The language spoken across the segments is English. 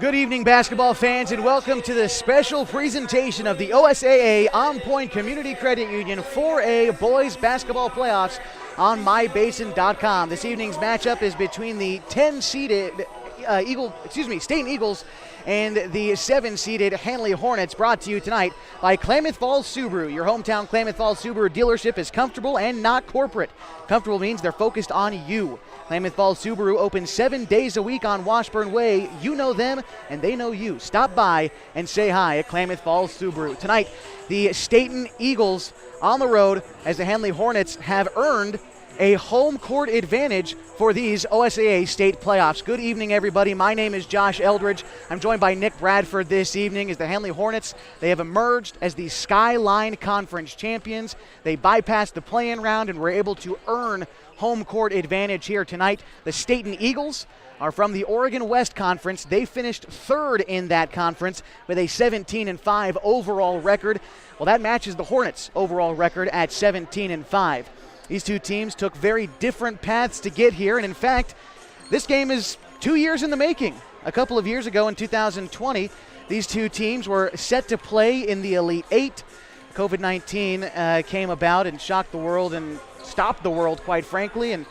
Good evening, basketball fans, and welcome to the special presentation of the OSAA On Point Community Credit Union 4A Boys Basketball Playoffs on mybasin.com. This evening's matchup is between the 10-seeded State Eagles and the 7-seeded Henley Hornets, brought to you tonight by Klamath Falls Subaru. Your hometown Klamath Falls Subaru dealership is comfortable and not corporate. Comfortable means they're focused on you. Klamath Falls Subaru opens 7 days a week on Washburn Way. You know them, and they know you. Stop by and say hi at Klamath Falls Subaru. Tonight, the STAYTON Eagles on the road as the Henley Hornets have earned a home court advantage for these OSAA state playoffs. Good evening, everybody. My name is Josh Eldridge. I'm joined by Nick Bradford this evening as the Henley Hornets. They have emerged as the Skyline Conference champions. They bypassed the play-in round and were able to earn home court advantage here tonight. The STAYTON Eagles are from the Oregon West Conference. They finished third in that conference with a 17-5 overall record. Well, that matches the Hornets' overall record at 17-5. These two teams took very different paths to get here, and in fact, this game is 2 years in the making. A couple of years ago in 2020, these two teams were set to play in the Elite Eight. COVID-19 came about and shocked the world and stopped the world, quite frankly, and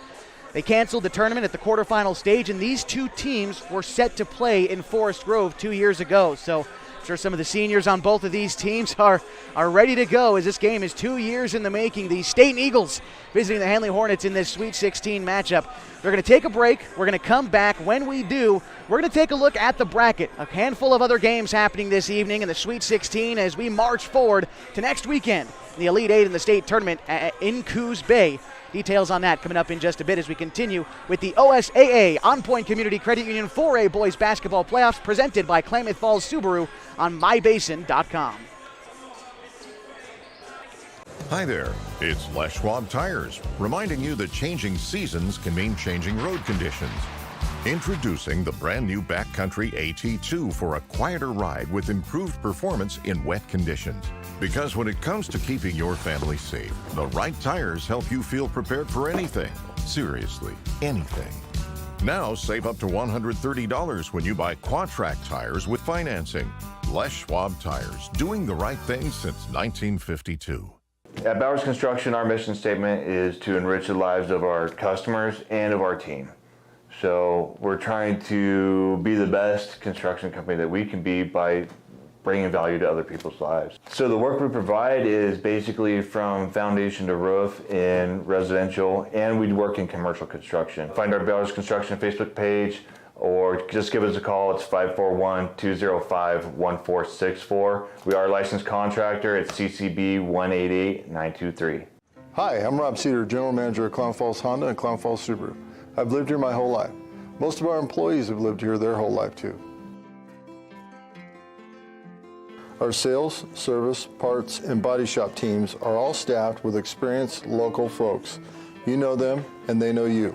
they canceled the tournament at the quarterfinal stage, and these two teams were set to play in Forest Grove 2 years ago. So I'm sure some of the seniors on both of these teams are ready to go as this game is 2 years in the making. The STAYTON Eagles visiting the Henley Hornets in this Sweet 16 matchup. We're going to take a break. We're going to come back. When we do, we're going to take a look at the bracket. A handful of other games happening this evening in the Sweet 16 as we march forward to next weekend in the Elite Eight in the state tournament in Coos Bay. Details on that coming up in just a bit as we continue with the OSAA On Point Community Credit Union 4A Boys Basketball Playoffs presented by Klamath Falls Subaru on mybasin.com. Hi there, it's Les Schwab Tires, reminding you that changing seasons can mean changing road conditions. Introducing the brand new Backcountry AT2 for a quieter ride with improved performance in wet conditions. Because when it comes to keeping your family safe, the right tires help you feel prepared for anything. Seriously, anything. Now save up to $130 when you buy Quad-Track tires with financing. Les Schwab Tires, doing the right thing since 1952. At Bowers Construction, our mission statement is to enrich the lives of our customers and of our team. So we're trying to be the best construction company that we can be by bringing value to other people's lives. So the work we provide is basically from foundation to roof in residential, and we work in commercial construction. Find our Bowers Construction Facebook page or just give us a call. It's 541-205-1464. We are a licensed contractor at CCB 188923. Hi, I'm Rob Cedar, General Manager of Klamath Falls Honda and Klamath Falls Subaru. I've lived here my whole life. Most of our employees have lived here their whole life too. Our sales, service, parts, and body shop teams are all staffed with experienced local folks. You know them and they know you.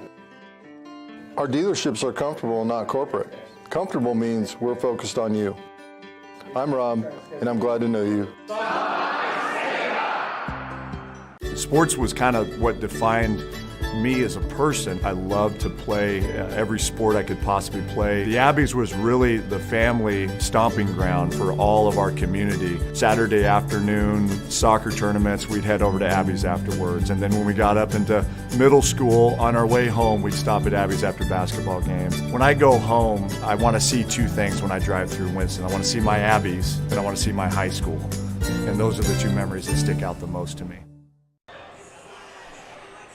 Our dealerships are comfortable and not corporate. Comfortable means we're focused on you. I'm Rob, and I'm glad to know you. Sports was kind of what defined me as a person. I loved to play every sport I could possibly play. The Abbeys was really the family stomping ground for all of our community. Saturday afternoon soccer tournaments, we'd head over to Abbeys afterwards. And then when we got up into middle school, on our way home, we'd stop at Abbeys after basketball games. When I go home, I want to see two things when I drive through Winston. I want to see my Abbeys and I want to see my high school. And those are the two memories that stick out the most to me.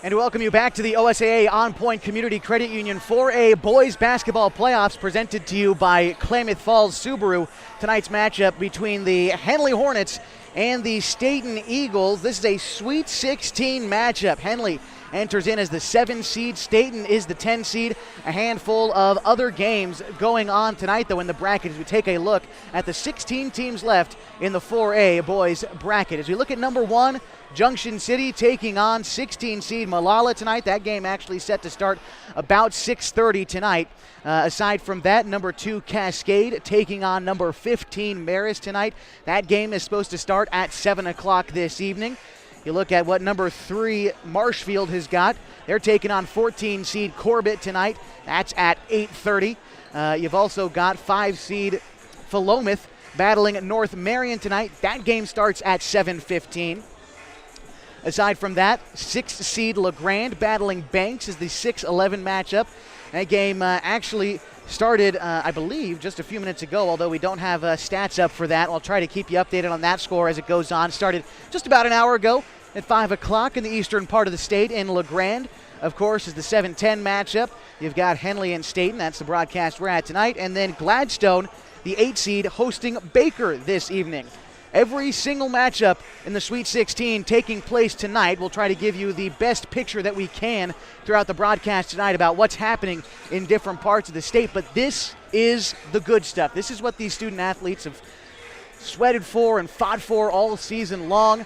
And to welcome you back to the OSAA On Point Community Credit Union 4A Boys Basketball Playoffs presented to you by Klamath Falls Subaru. Tonight's matchup between the Henley Hornets and the STAYTON Eagles. This is a Sweet 16 matchup. Henley enters in as the 7 seed. STAYTON is the 10 seed. A handful of other games going on tonight, though, in the bracket as we take a look at the 16 teams left in the 4A boys bracket. As we look at number 1, Junction City taking on 16 seed Malala tonight. That game actually set to start about 6:30 tonight. Aside from that, number 2 Cascade taking on number 15 Marist tonight. That game is supposed to start at 7 o'clock this evening. You look at what number 3 Marshfield has got. They're taking on 14 seed Corbett tonight. That's at 8:30. You've also got 5 seed Philomath battling North Marion tonight. That game starts at 7:15. Aside from that, 6 seed LeGrand battling Banks is the 6-11 matchup. That game actually started, I believe, just a few minutes ago, although we don't have stats up for that. I'll try to keep you updated on that score as it goes on. Started just about an hour ago at 5 o'clock in the eastern part of the state in LeGrand. Of course, is the 7-10 matchup. You've got Henley and Stayton. That's the broadcast we're at tonight. And then Gladstone, the 8 seed, hosting Baker this evening. Every single matchup in the Sweet 16 taking place tonight. We'll try to give you the best picture that we can throughout the broadcast tonight about what's happening in different parts of the state. But this is the good stuff. This is what these student athletes have sweated for and fought for all season long.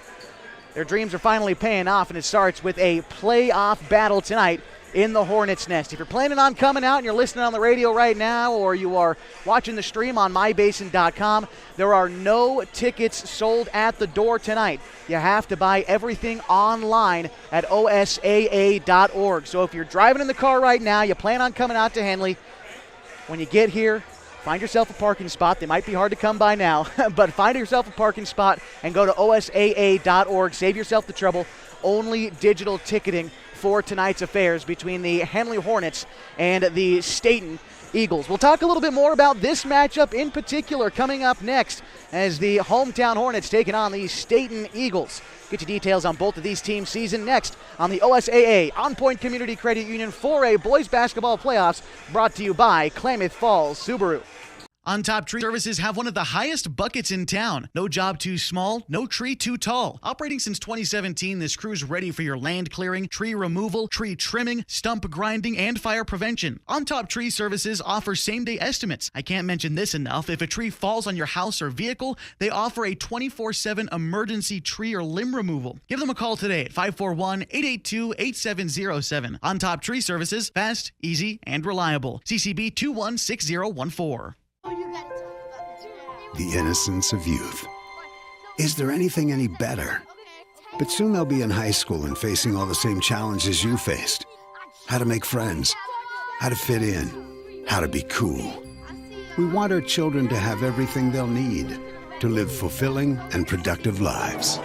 Their dreams are finally paying off, and it starts with a playoff battle tonight in the Hornets' Nest. If you're planning on coming out and you're listening on the radio right now, or you are watching the stream on mybasin.com, there are no tickets sold at the door tonight. You have to buy everything online at OSAA.org. So if you're driving in the car right now, you plan on coming out to Henley, when you get here, find yourself a parking spot. They might be hard to come by now, but find yourself a parking spot and go to OSAA.org. Save yourself the trouble. Only digital ticketing for tonight's affairs between the Henley Hornets and the Stayton Eagles. We'll talk a little bit more about this matchup in particular coming up next as the hometown Hornets taking on the Stayton Eagles. Get you details on both of these teams' season next on the OSAA On Point Community Credit Union 4A Boys Basketball Playoffs, brought to you by Klamath Falls Subaru. On Top Tree Services have one of the highest buckets in town. No job too small, no tree too tall. Operating since 2017, this crew's ready for your land clearing, tree removal, tree trimming, stump grinding, and fire prevention. On Top Tree Services offers same-day estimates. I can't mention this enough. If a tree falls on your house or vehicle, they offer a 24/7 emergency tree or limb removal. Give them a call today at 541-882-8707. On Top Tree Services, fast, easy, and reliable. CCB 216014. The innocence of youth. Is there anything any better? But soon they'll be in high school and facing all the same challenges you faced. How to make friends, how to fit in, how to be cool. We want our children to have everything they'll need to live fulfilling and productive lives.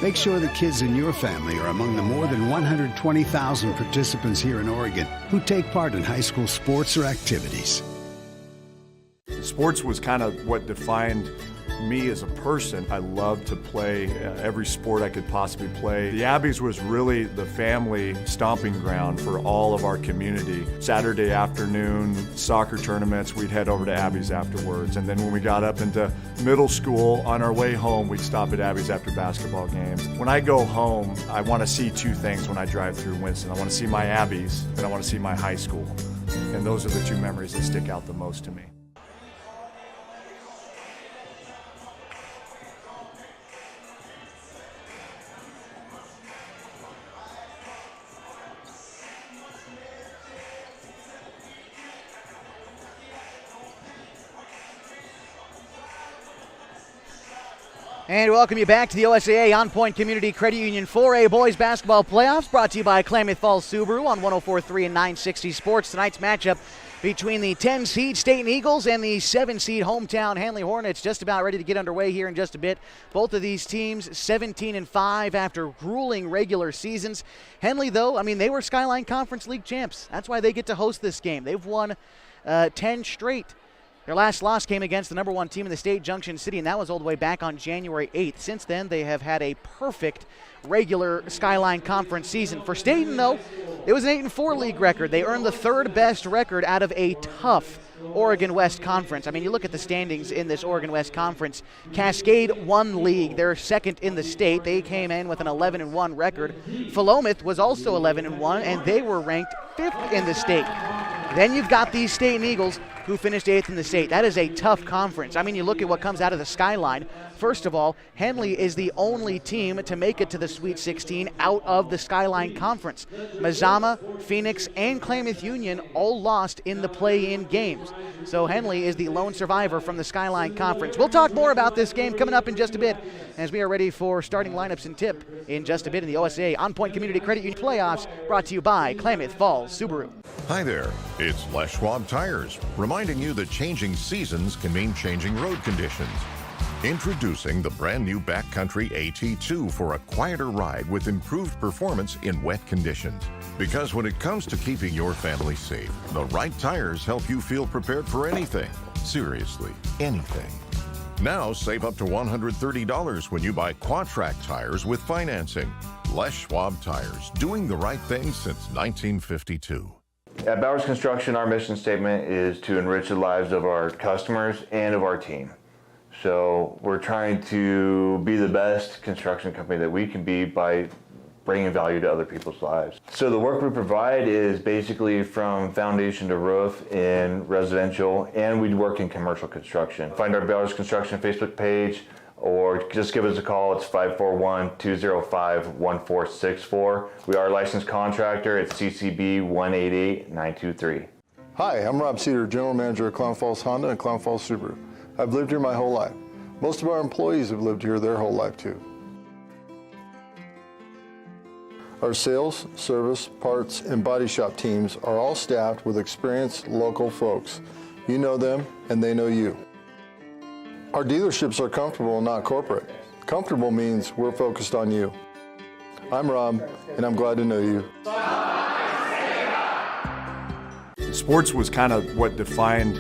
Make sure the kids in your family are among the more than 120,000 participants here in Oregon who take part in high school sports or activities. Sports was kind of what defined me as a person. I loved to play every sport I could possibly play. The Abbeys was really the family stomping ground for all of our community. Saturday afternoon, soccer tournaments, we'd head over to Abbeys afterwards. And then when we got up into middle school, on our way home, we'd stop at Abbeys after basketball games. When I go home, I want to see 2 things when I drive through Winston. I want to see my Abbeys, and I want to see my high school. And those are the 2 memories that stick out the most to me. And welcome you back to the OSAA On Point Community Credit Union 4A Boys Basketball Playoffs, brought to you by Klamath Falls Subaru on 104.3 and 960 Sports. Tonight's matchup between the 10 seed Stayton Eagles and the 7 seed hometown Henley Hornets, just about ready to get underway here in just a bit. Both of these teams 17-5 after grueling regular seasons. Henley, though, I mean, they were Skyline Conference League champs. That's why they get to host this game. They've won 10 straight. Their last loss came against the number 1 team in the state, Junction City, and that was all the way back on January 8th. Since then, they have had a perfect regular Skyline Conference season. For Stayton, though, it was an 8-4 league record. They earned the 3rd best record out of a tough Oregon West Conference. I mean, you look at the standings in this Oregon West Conference. Cascade won league. They're 2nd in the state. They came in with an 11-1 record. Philomath was also 11-1, and they were ranked 5th in the state. Then you've got these Stayton Eagles, who finished 8th in the state. That is a tough conference. I mean, you look at what comes out of the Skyline. First of all, Henley is the only team to make it to the Sweet 16 out of the Skyline Conference. Mazama, Phoenix, and Klamath Union all lost in the play-in games. So Henley is the lone survivor from the Skyline Conference. We'll talk more about this game coming up in just a bit as we are ready for starting lineups and tip in just a bit in the OSAA On Point Community Credit Union Playoffs, brought to you by Klamath Falls Subaru. Hi there, it's Les Schwab Tires, reminding you that changing seasons can mean changing road conditions. Introducing the brand new Backcountry AT2 for a quieter ride with improved performance in wet conditions. Because when it comes to keeping your family safe, the right tires help you feel prepared for anything. Seriously, anything. Now save up to $130 when you buy Quad-Track tires with financing. Les Schwab Tires, doing the right thing since 1952. At Bowers Construction, our mission statement is to enrich the lives of our customers and of our team. So we're trying to be the best construction company that we can be by bringing value to other people's lives. So the work we provide is basically from foundation to roof in residential, and we work in commercial construction. Find our Bowers Construction Facebook page or just give us a call. It's 541-205-1464. We are a licensed contractor at CCB 188923. Hi, I'm Rob Cedar, General Manager of Clown Falls Honda and Clown Falls Subaru. I've lived here my whole life. Most of our employees have lived here their whole life too. Our sales, service, parts, and body shop teams are all staffed with experienced local folks. You know them and they know you. Our dealerships are comfortable and not corporate. Comfortable means we're focused on you. I'm Rob, and I'm glad to know you. Sports was kind of what defined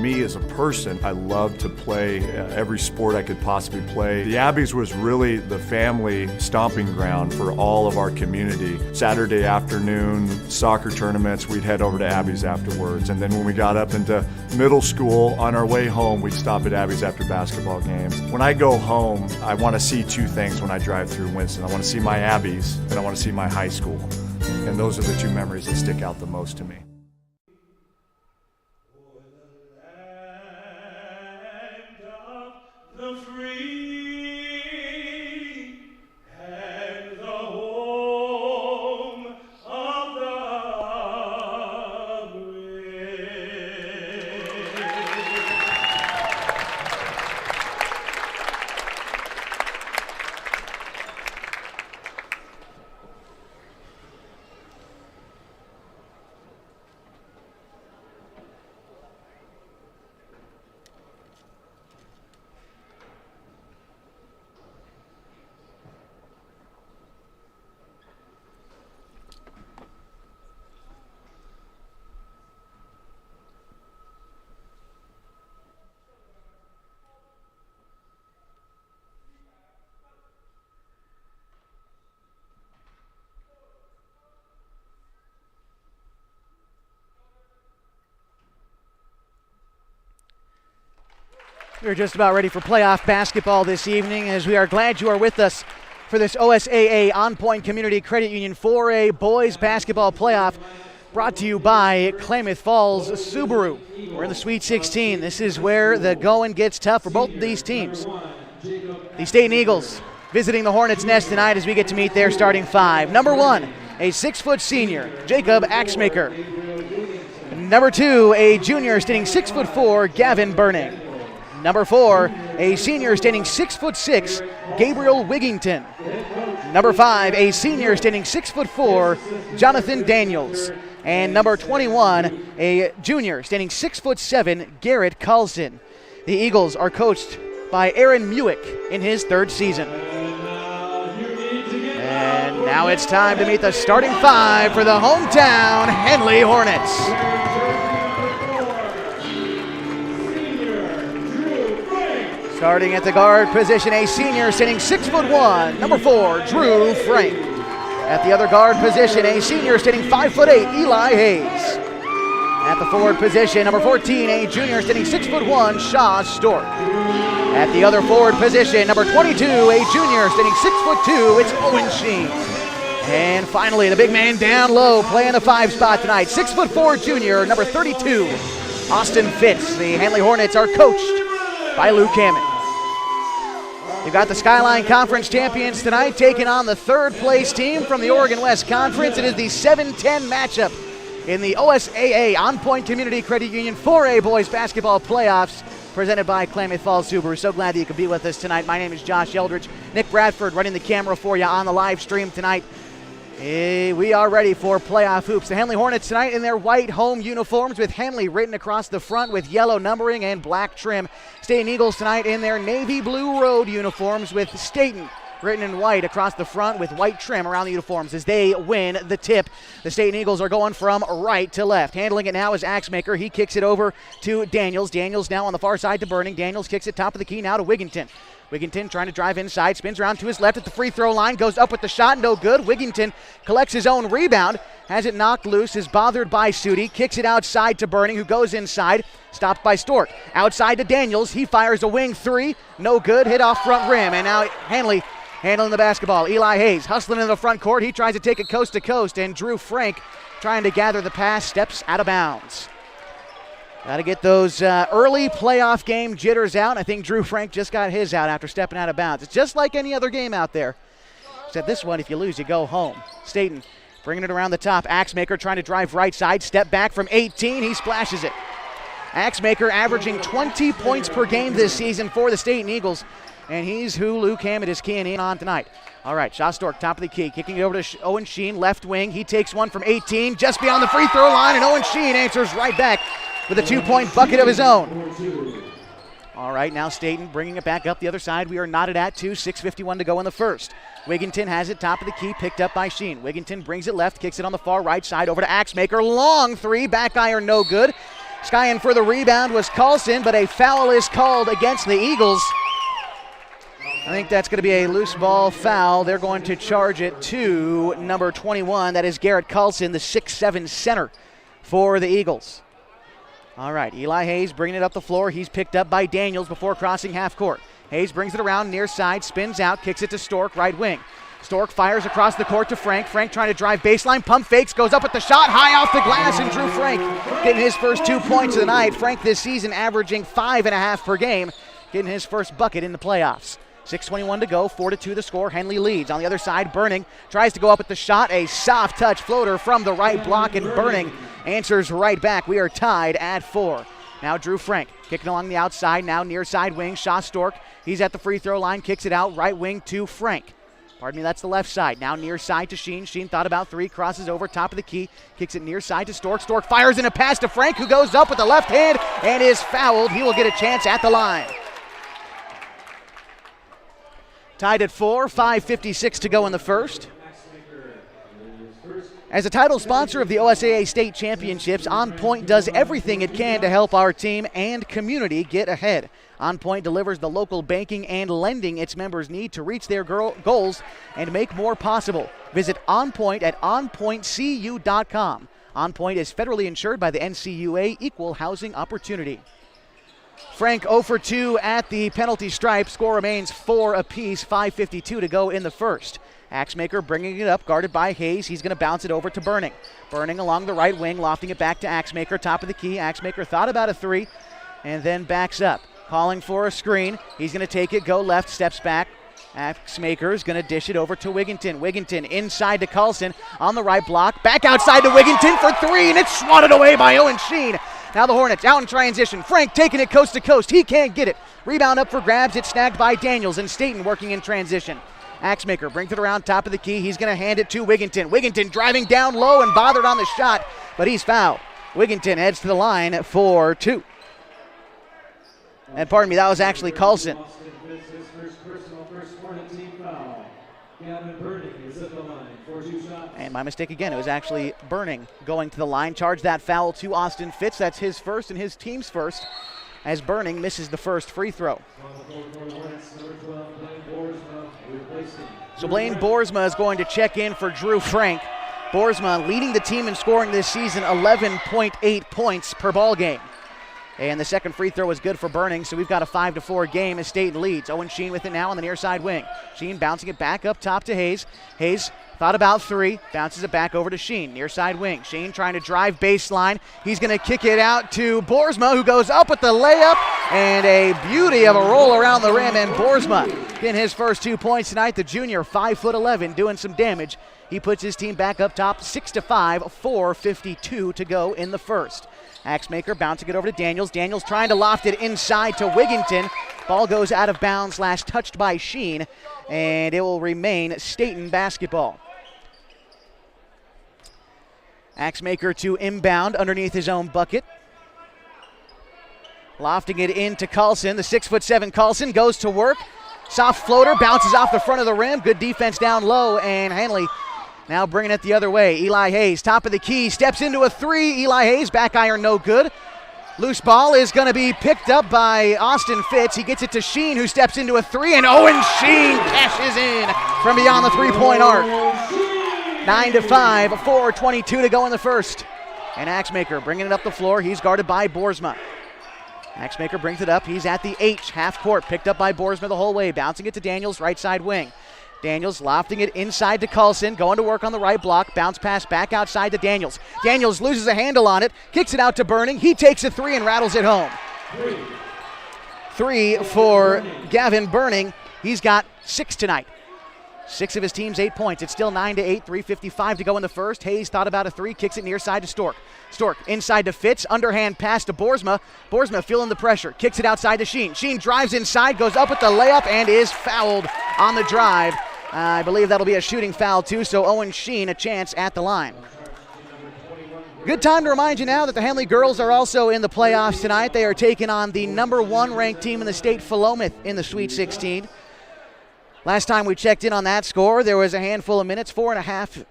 me as a person. I loved to play every sport I could possibly play. The Abbeys was really the family stomping ground for all of our community. Saturday afternoon soccer tournaments, we'd head over to Abbeys afterwards. And then when we got up into middle school, on our way home, we'd stop at Abbeys after basketball games. When I go home, I want to see two things when I drive through Winston. I want to see my Abbeys and I want to see my high school. And those are the two memories that stick out the most to me. The free and the home of the brave. We're just about ready for playoff basketball this evening, as we are glad you are with us for this OSAA On Point Community Credit Union 4A Boys Basketball Playoff, brought to you by Klamath Falls Subaru. We're in the Sweet 16. This is where the going gets tough for both of these teams. The Staten Eagles visiting the Hornets' nest tonight as we get to meet their starting five. Number 1, a 6-foot senior, Jacob Axmaker. Number 2, a junior standing 6'4", Gavin Burning. Number 4, a senior standing 6'6", Gabriel Wigington. Number 5, a senior standing 6'4", Jonathan Daniels. And number 21, a junior standing 6'7", Garrett Carlson. The Eagles are coached by Aaron Muick in his 3rd season. And now it's time to meet the starting five for the hometown Henley Hornets. Starting at the guard position, a senior standing 6'1", number 4, Drew Frank. At the other guard position, a senior standing 5'8", Eli Hayes. At the forward position, number 14, a junior standing 6'1", Shaw Stork. At the other forward position, number 22, a junior standing 6'2", it's Owen Sheen. And finally, the big man down low, playing the 5 spot tonight, 6'4", junior, number 32, Austin Fitz. The Henley Hornets are coached by Luke Hammond. You've got the Skyline Conference champions tonight taking on the third-place team from the Oregon West Conference. It is the 7-10 matchup in the OSAA On Point Community Credit Union 4A Boys Basketball Playoffs, presented by Klamath Falls Subaru. So glad that you could be with us tonight. My name is Josh Eldridge. Nick Bradford running the camera for you on the live stream tonight. We are ready for playoff hoops. The Henley Hornets tonight in their white home uniforms with Henley written across the front with yellow numbering and black trim. Stayton Eagles tonight in their navy blue road uniforms with Stayton written in white across the front with white trim around the uniforms as they win the tip. The Stayton Eagles are going from right to left. Handling it now is Axemaker. He kicks it over to Daniels. Daniels now on the far side to Burning. Daniels kicks it top of the key now to Wigginton. Wigginton trying to drive inside, spins around to his left at the free throw line, goes up with the shot, no good. Wigginton collects his own rebound, has it knocked loose, is bothered by Sudi, kicks it outside to Burning, who goes inside, stopped by Stork. Outside to Daniels, he fires a wing three, no good, hit off front rim, and now Henley handling the basketball. Eli Hayes hustling in the front court, he tries to take it coast to coast, and Drew Frank trying to gather the pass, steps out of bounds. Got to get those early playoff game jitters out. I think Drew Frank just got his out after stepping out of bounds. It's just like any other game out there. Except this one, if you lose, you go home. Stayton bringing it around the top. Axemaker trying to drive right side. Step back from 18. He splashes it. Axemaker averaging 20 points per game this season for the Stayton Eagles. And he's who Luke Hammond is keying in on tonight. All right, Shaw Stork, top of the key. Kicking it over to Owen Sheen, left wing. He takes one from 18, just beyond the free throw line. And Owen Sheen answers right back with a 2-point bucket of his own. All right, now Stayton bringing it back up the other side. We are knotted at 2, 6:51 to go in the first. Wigginton has it top of the key, picked up by Sheen. Wigginton brings it left, kicks it on the far right side over to Axemaker. Long three, back iron, no good. Skyin for the rebound was Carlson, but a foul is called against the Eagles. I think that's going to be a loose ball foul. They're going to charge it to number 21. That is Garrett Carlson, the 6'7" center for the Eagles. All right, Eli Hayes bringing it up the floor. He's picked up by Daniels before crossing half court. Hayes brings it around near side, spins out, kicks it to Stork, right wing. Stork fires across the court to Frank. Frank trying to drive baseline, pump fakes, goes up with the shot, high off the glass, and Drew Frank getting his first 2 points of the night. Frank this season averaging 5.5 per game, getting his first bucket in the playoffs. 6:21 to go, 4-2 the score. Henley leads. On the other side, Burning tries to go up with the shot. A soft touch floater from the right block, and Burning answers right back. We are tied at 4. Now Drew Frank kicking along the outside, now near side wing. Shaw Stork, he's at the free throw line, kicks it out, right wing to Frank. Pardon me, that's the left side. Now near side to Sheen. Sheen thought about three, crosses over, top of the key, kicks it near side to Stork. Stork fires in a pass to Frank, who goes up with the left hand and is fouled. He will get a chance at the line. Tied at 4, 5:56 to go in the first. As a title sponsor of the OSAA State Championships, On Point does everything it can to help our team and community get ahead. On Point delivers the local banking and lending its members need to reach their goals and make more possible. Visit On Point at onpointcu.com. On Point is federally insured by the NCUA Equal Housing Opportunity. Frank 0 for 2 at the penalty stripe. Score remains 4 apiece, 5:52 to go in the first. Axemaker bringing it up, guarded by Hayes. He's going to bounce it over to Burning. Burning along the right wing, lofting it back to Axemaker, top of the key. Axemaker thought about a three and then backs up. Calling for a screen. He's going to take it, go left, steps back. Axemaker is going to dish it over to Wigginton. Wigginton inside to Carlson on the right block. Back outside to Wigginton for three, and it's swatted away by Owen Sheen. Now the Hornets out in transition. Frank taking it coast to coast. He can't get it. Rebound up for grabs. It's snagged by Daniels, and Stayton working in transition. Axemaker brings it around top of the key. He's going to hand it to Wigginton. Wigginton driving down low and bothered on the shot, but he's fouled. Wigginton heads to the line for 2. And pardon me, that was actually Carlson. And my mistake again, it was actually Burning going to the line. Charge that foul to Austin Fitz. That's his first and his team's first, as Burning misses the first free throw. So Blaine Boersma is going to check in for Drew Frank. Boersma leading the team in scoring this season, 11.8 points per ball game. And the second free throw was good for Burning, so we've got a 5-4 game as Stayton leads. Owen Sheen with it now on the near side wing. Sheen bouncing it back up top to Hayes. Hayes Thought about three, bounces it back over to Sheen, near side wing. Sheen trying to drive baseline. He's going to kick it out to Boersma, who goes up with the layup, and a beauty of a roll around the rim, and Boersma getting his first 2 points tonight. The junior, 5'11", doing some damage. He puts his team back up top, 6-5, 4:52 to go in the first. Axmaker bouncing it over to Daniels. Daniels trying to loft it inside to Wigginton. Ball goes out of bounds, last touched by Sheen, and it will remain Stayton basketball. Axmaker to inbound underneath his own bucket. Lofting it into Carlson. The 6'7" Carlson goes to work. Soft floater, bounces off the front of the rim. Good defense down low, and Henley now bringing it the other way. Eli Hayes, top of the key, steps into a three. Eli Hayes, back iron, no good. Loose ball is going to be picked up by Austin Fitz. He gets it to Sheen, who steps into a three, and Owen Sheen cashes in from beyond the three-point arc. 9-5, 4:22 to go in the first. And Axmaker bringing it up the floor. He's guarded by Boersma. Axmaker brings it up. He's at the H, half court, picked up by Boersma the whole way, bouncing it to Daniels, right side wing. Daniels lofting it inside to Carlson, going to work on the right block, bounce pass back outside to Daniels. Daniels loses a handle on it, kicks it out to Burning. He takes a three and rattles it home. Three for Gavin Burning. He's got 6 tonight. 6 of his team's 8 points. It's still 9-8, 3:55 to go in the first. Hayes thought about a three, kicks it near side to Stork. Stork inside to Fitz, underhand pass to Boersma. Boersma feeling the pressure, kicks it outside to Sheen. Sheen drives inside, goes up with the layup, and is fouled on the drive. I believe that'll be a shooting foul too, so Owen Sheen a chance at the line. Good time to remind you now that the Henley girls are also in the playoffs tonight. They are taking on the number 1 ranked team in the state, Philomath, in the Sweet 16. Last time we checked in on that score, there was a handful of minutes, 4.5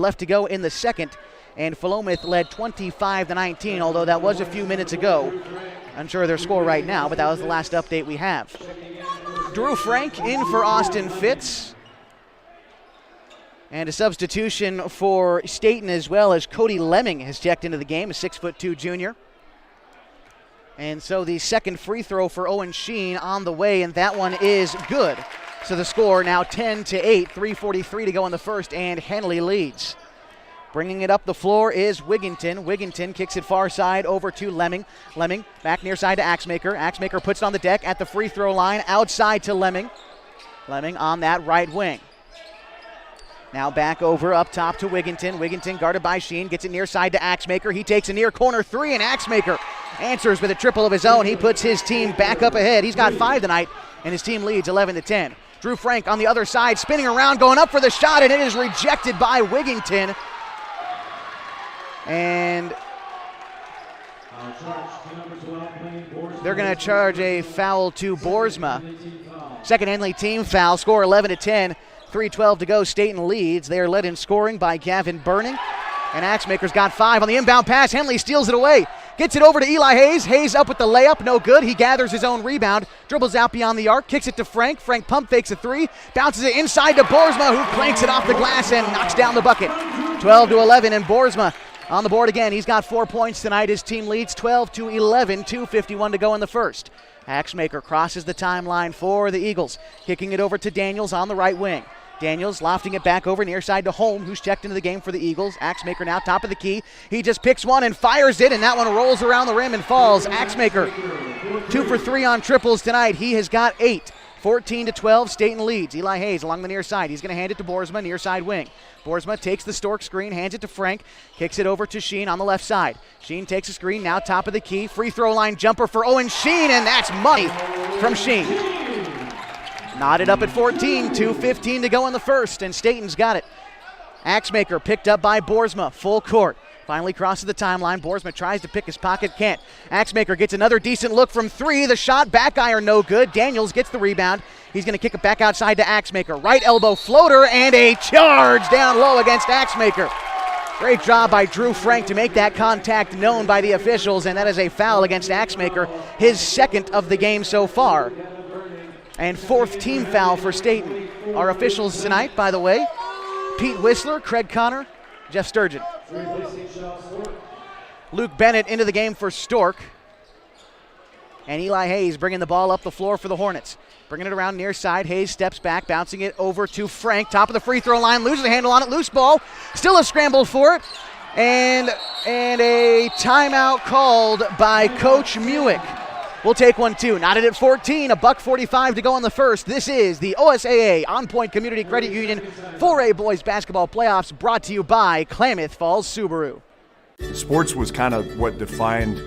left to go in the second, and Philomath led 25-19, although that was a few minutes ago. Unsure of their score right now, but that was the last update we have. Drew Frank in for Austin Fitz. And a substitution for Stayton as well, as Cody Lemming has checked into the game, a 6'2" junior. And so the second free throw for Owen Sheen on the way, and that one is good. So the score now 10-8, 3:43 to go in the first, and Henley leads. Bringing it up the floor is Wigginton. Wigginton kicks it far side over to Lemming. Lemming back near side to Axmaker. Axmaker puts it on the deck at the free throw line, outside to Lemming. Lemming on that right wing. Now back over up top to Wigginton. Wigginton guarded by Sheen, gets it near side to Axmaker. He takes a near corner three, and Axmaker answers with a triple of his own. He puts his team back up ahead. He's got 5 tonight, and his team leads 11-10. Drew Frank on the other side, spinning around, going up for the shot, and it is rejected by Wigginton. And they're going to charge a foul to Boersma. Second Henley team foul, score 11-10, 3:12 to go. Stayton leads. They are led in scoring by Gavin Burning. And Axmaker's got 5 on the inbound pass. Henley steals it away. Gets it over to Eli Hayes. Hayes up with the layup. No good. He gathers his own rebound. Dribbles out beyond the arc. Kicks it to Frank. Frank pump fakes a three. Bounces it inside to Boersma, who planks it off the glass and knocks down the bucket. 12-11, and Boersma on the board again. He's got 4 points tonight. His team leads 12-11, 2:51 to go in the first. Axmaker crosses the timeline for the Eagles. Kicking it over to Daniels on the right wing. Daniels lofting it back over near side to Holm, who's checked into the game for the Eagles. Axmaker now top of the key. He just picks one and fires it, and that one rolls around the rim and falls. Axmaker 2 for 3 on triples tonight. He has got 8. 14-12, Stayton leads. Eli Hayes along the near side. He's going to hand it to Boersma, near side wing. Boersma takes the Stork screen, hands it to Frank, kicks it over to Sheen on the left side. Sheen takes a screen, now top of the key. Free throw line jumper for Owen Sheen, and that's money from Sheen. Knotted up at 14, 2:15 to go in the first, and Stayton's got it. Axmaker picked up by Boersma, full court. Finally crosses the timeline. Boersma tries to pick his pocket, can't. Axmaker gets another decent look from 3. The shot, back iron, no good. Daniels gets the rebound. He's going to kick it back outside to Axmaker. Right elbow floater, and a charge down low against Axmaker. Great job by Drew Frank to make that contact known by the officials, and that is a foul against Axmaker, his second of the game so far. And 4th team foul for Stayton. Our officials tonight, by the way, Pete Whistler, Craig Connor, Jeff Sturgeon. Luke Bennett into the game for Stork. And Eli Hayes bringing the ball up the floor for the Hornets. Bringing it around near side. Hayes steps back, bouncing it over to Frank. Top of the free throw line, loses the handle on it. Loose ball. Still a scramble for it. And a timeout called by Coach Muick. We'll take one too. Knotted at 14, $1:45 to go in the first. This is the OSAA On Point Community Credit Union 4A Boys Basketball Playoffs, brought to you by Klamath Falls Subaru. Sports was kind of what defined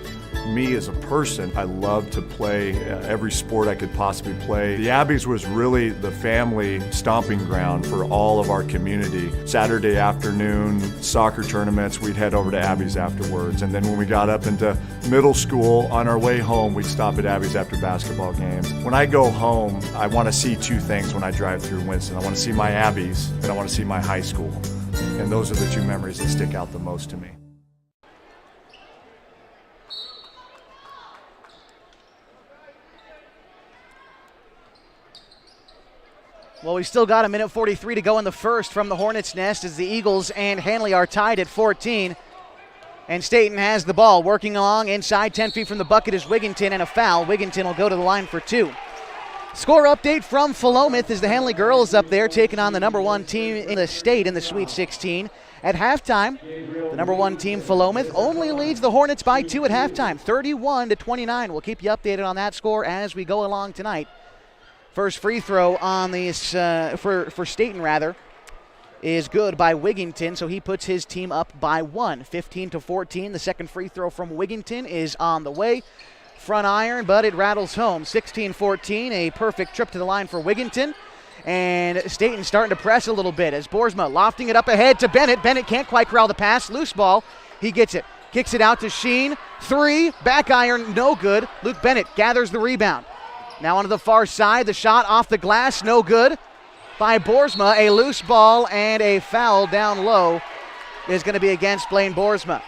me as a person. I loved to play every sport I could possibly play. The Abbeys was really the family stomping ground for all of our community. Saturday afternoon, soccer tournaments, we'd head over to Abbeys afterwards. And then when we got up into middle school, on our way home, we'd stop at Abbeys after basketball games. When I go home, I want to see two things when I drive through Winston. I want to see my Abbeys, and I want to see my high school. And those are the two memories that stick out the most to me. Well, we've still got 1:43 to go in the first from the Hornets' nest as the Eagles and Henley are tied at 14. And Stayton has the ball. Working along inside 10 feet from the bucket is Wigginton, and a foul. Wigginton will go to the line for two. Score update from Philomath as the Henley girls up there taking on the number one team in the state in the Sweet 16. At halftime, the number one team, Philomath, only leads the Hornets by 2 at halftime, 31-29. We'll keep you updated on that score as we go along tonight. First free throw on these for Stayton is good by Wigginton, so he puts his team up by 1, 15-14. The second free throw from Wigginton is on the way. Front iron, but it rattles home. 16-14, a perfect trip to the line for Wigginton. And Stayton starting to press a little bit as Boersma lofting it up ahead to Bennett. Bennett can't quite corral the pass. Loose ball. He gets it. Kicks it out to Sheen. 3, back iron, no good. Luke Bennett gathers the rebound. Now onto the far side, the shot off the glass, no good by Boersma. A loose ball and a foul down low is going to be against Blaine Boersma.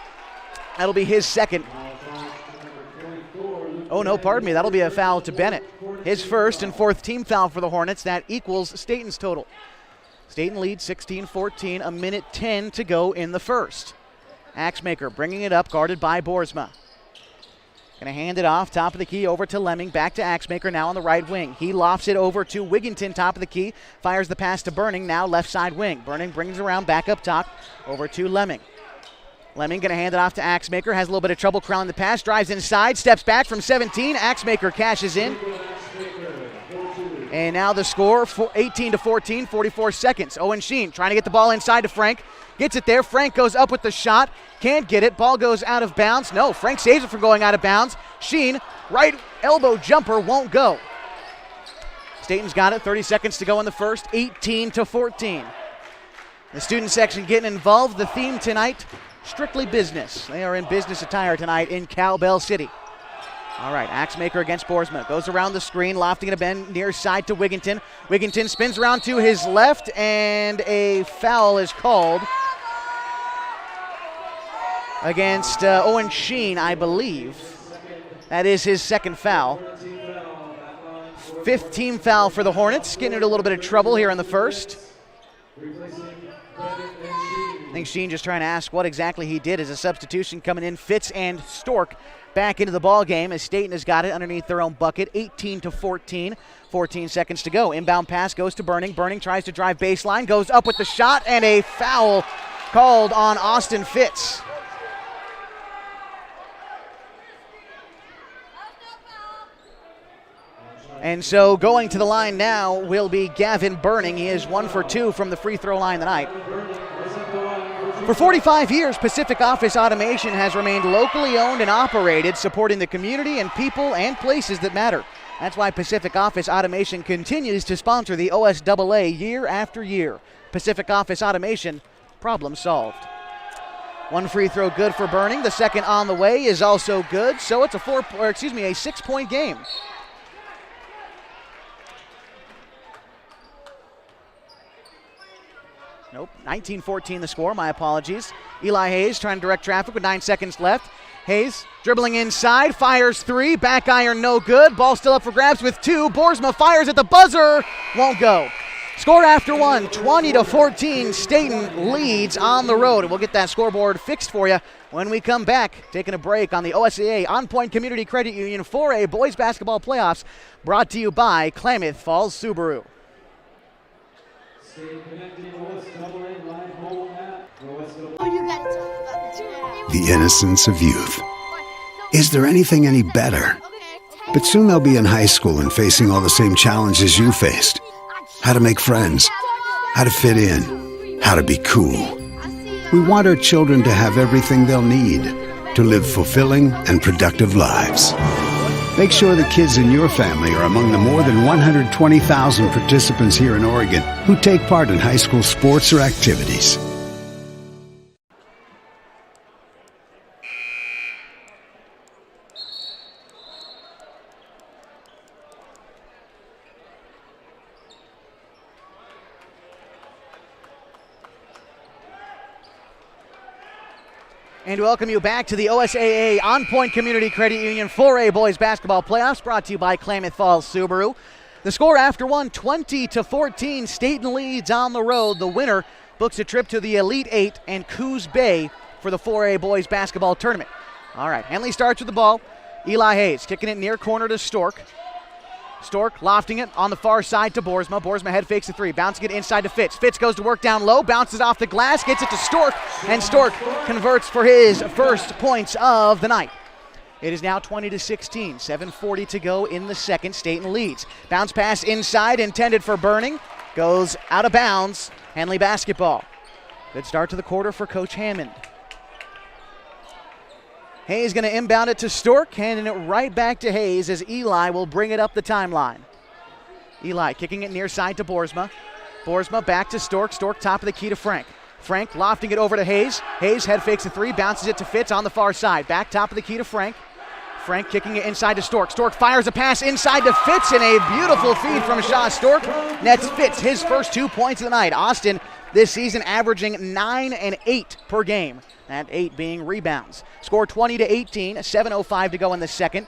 That'll be his second. Oh, no, pardon me. That'll be a foul to Bennett. His first and fourth team foul for the Hornets. That equals Stayton's total. Stayton leads 16-14, 1:10 to go in the first. Axmaker bringing it up, guarded by Boersma. Going to hand it off, top of the key, over to Lemming. Back to Axmaker, now on the right wing. He lofts it over to Wigginton, top of the key. Fires the pass to Burning, now left side wing. Burning brings it around, back up top, over to Lemming. Lemming going to hand it off to Axmaker. Has a little bit of trouble corralling the pass. Drives inside, steps back from 17. Axmaker cashes in. And now the score, 18-14, 44 seconds. Owen Sheen trying to get the ball inside to Frank. Gets it there. Frank goes up with the shot. Can't get it. Ball goes out of bounds. No, Frank saves it from going out of bounds. Sheen, right elbow jumper, won't go. Stayton's got it. 30 seconds to go in the first. 18-14. The student section getting involved. The theme tonight, strictly business. They are in business attire tonight in Cowbell City. All right, Axmaker against Boersma. Goes around the screen, lofting it a bend near side to Wigginton. Wigginton spins around to his left, and a foul is called against Owen Sheen, I believe. That is his second foul. Fifth team foul for the Hornets. Getting into a little bit of trouble here in the first. I think Sheen just trying to ask what exactly he did as a substitution coming in. Fitz and Stork back into the ball game as Stayton has got it underneath their own bucket. 18-14, 14 seconds to go. Inbound pass goes to Burning. Burning tries to drive baseline, goes up with the shot, and a foul called on Austin Fitz. And so going to the line now will be Gavin Burning. He is 1 for 2 from the free throw line tonight. For 45 years, Pacific Office Automation has remained locally owned and operated, supporting the community and people and places that matter. That's why Pacific Office Automation continues to sponsor the OSAA year after year. Pacific Office Automation, problem solved. One free throw good for Burning. The second on the way is also good, so it's a 6-point game. Nope, 19-14 the score, my apologies. Eli Hayes trying to direct traffic with 9 seconds left. Hayes dribbling inside, fires 3, back iron no good. Ball still up for grabs with 2. Boersma fires at the buzzer, won't go. Score after one, 20-14. Stayton leads on the road. We'll get that scoreboard fixed for you when we come back. Taking a break on the OSAA On Point Community Credit Union 4A Boys Basketball Playoffs, brought to you by Klamath Falls Subaru. The innocence of youth. Is there anything any better? But soon they'll be in high school and facing all the same challenges you faced. How to make friends, how to fit in, how to be cool. We want our children to have everything they'll need to live fulfilling and productive lives. Make sure the kids in your family are among the more than 120,000 participants here in Oregon who take part in high school sports or activities. And welcome you back to the OSAA On Point Community Credit Union 4A Boys Basketball Playoffs, brought to you by Klamath Falls Subaru. The score after one, 20-14. Stayton leads on the road. The winner books a trip to the Elite Eight and Coos Bay for the 4A Boys Basketball Tournament. All right, Henley starts with the ball. Eli Hayes kicking it near corner to Stork. Stork lofting it on the far side to Boersma. Boersma head fakes a three, bouncing it inside to Fitz. Fitz goes to work down low, bounces off the glass, gets it to Stork, and Stork converts for his first points of the night. It is now 20-16, 7:40 to go in the second. Stayton leads. Bounce pass inside, intended for Burning, goes out of bounds. Henley basketball. Good start to the quarter for Coach Hammond. Hayes going to inbound it to Stork, handing it right back to Hayes as Eli will bring it up the timeline. Eli kicking it near side to Boersma. Boersma back to Stork. Stork top of the key to Frank. Frank lofting it over to Hayes. Hayes head fakes a three, bounces it to Fitz on the far side. Back top of the key to Frank. Frank kicking it inside to Stork. Stork fires a pass inside to Fitz, and a beautiful feed from Shaw. Stork nets Fitz his first 2 points of the night. Austin this season averaging 9 and 8 per game. That 8 being rebounds. Score 20-18, 7:05 to go in the second.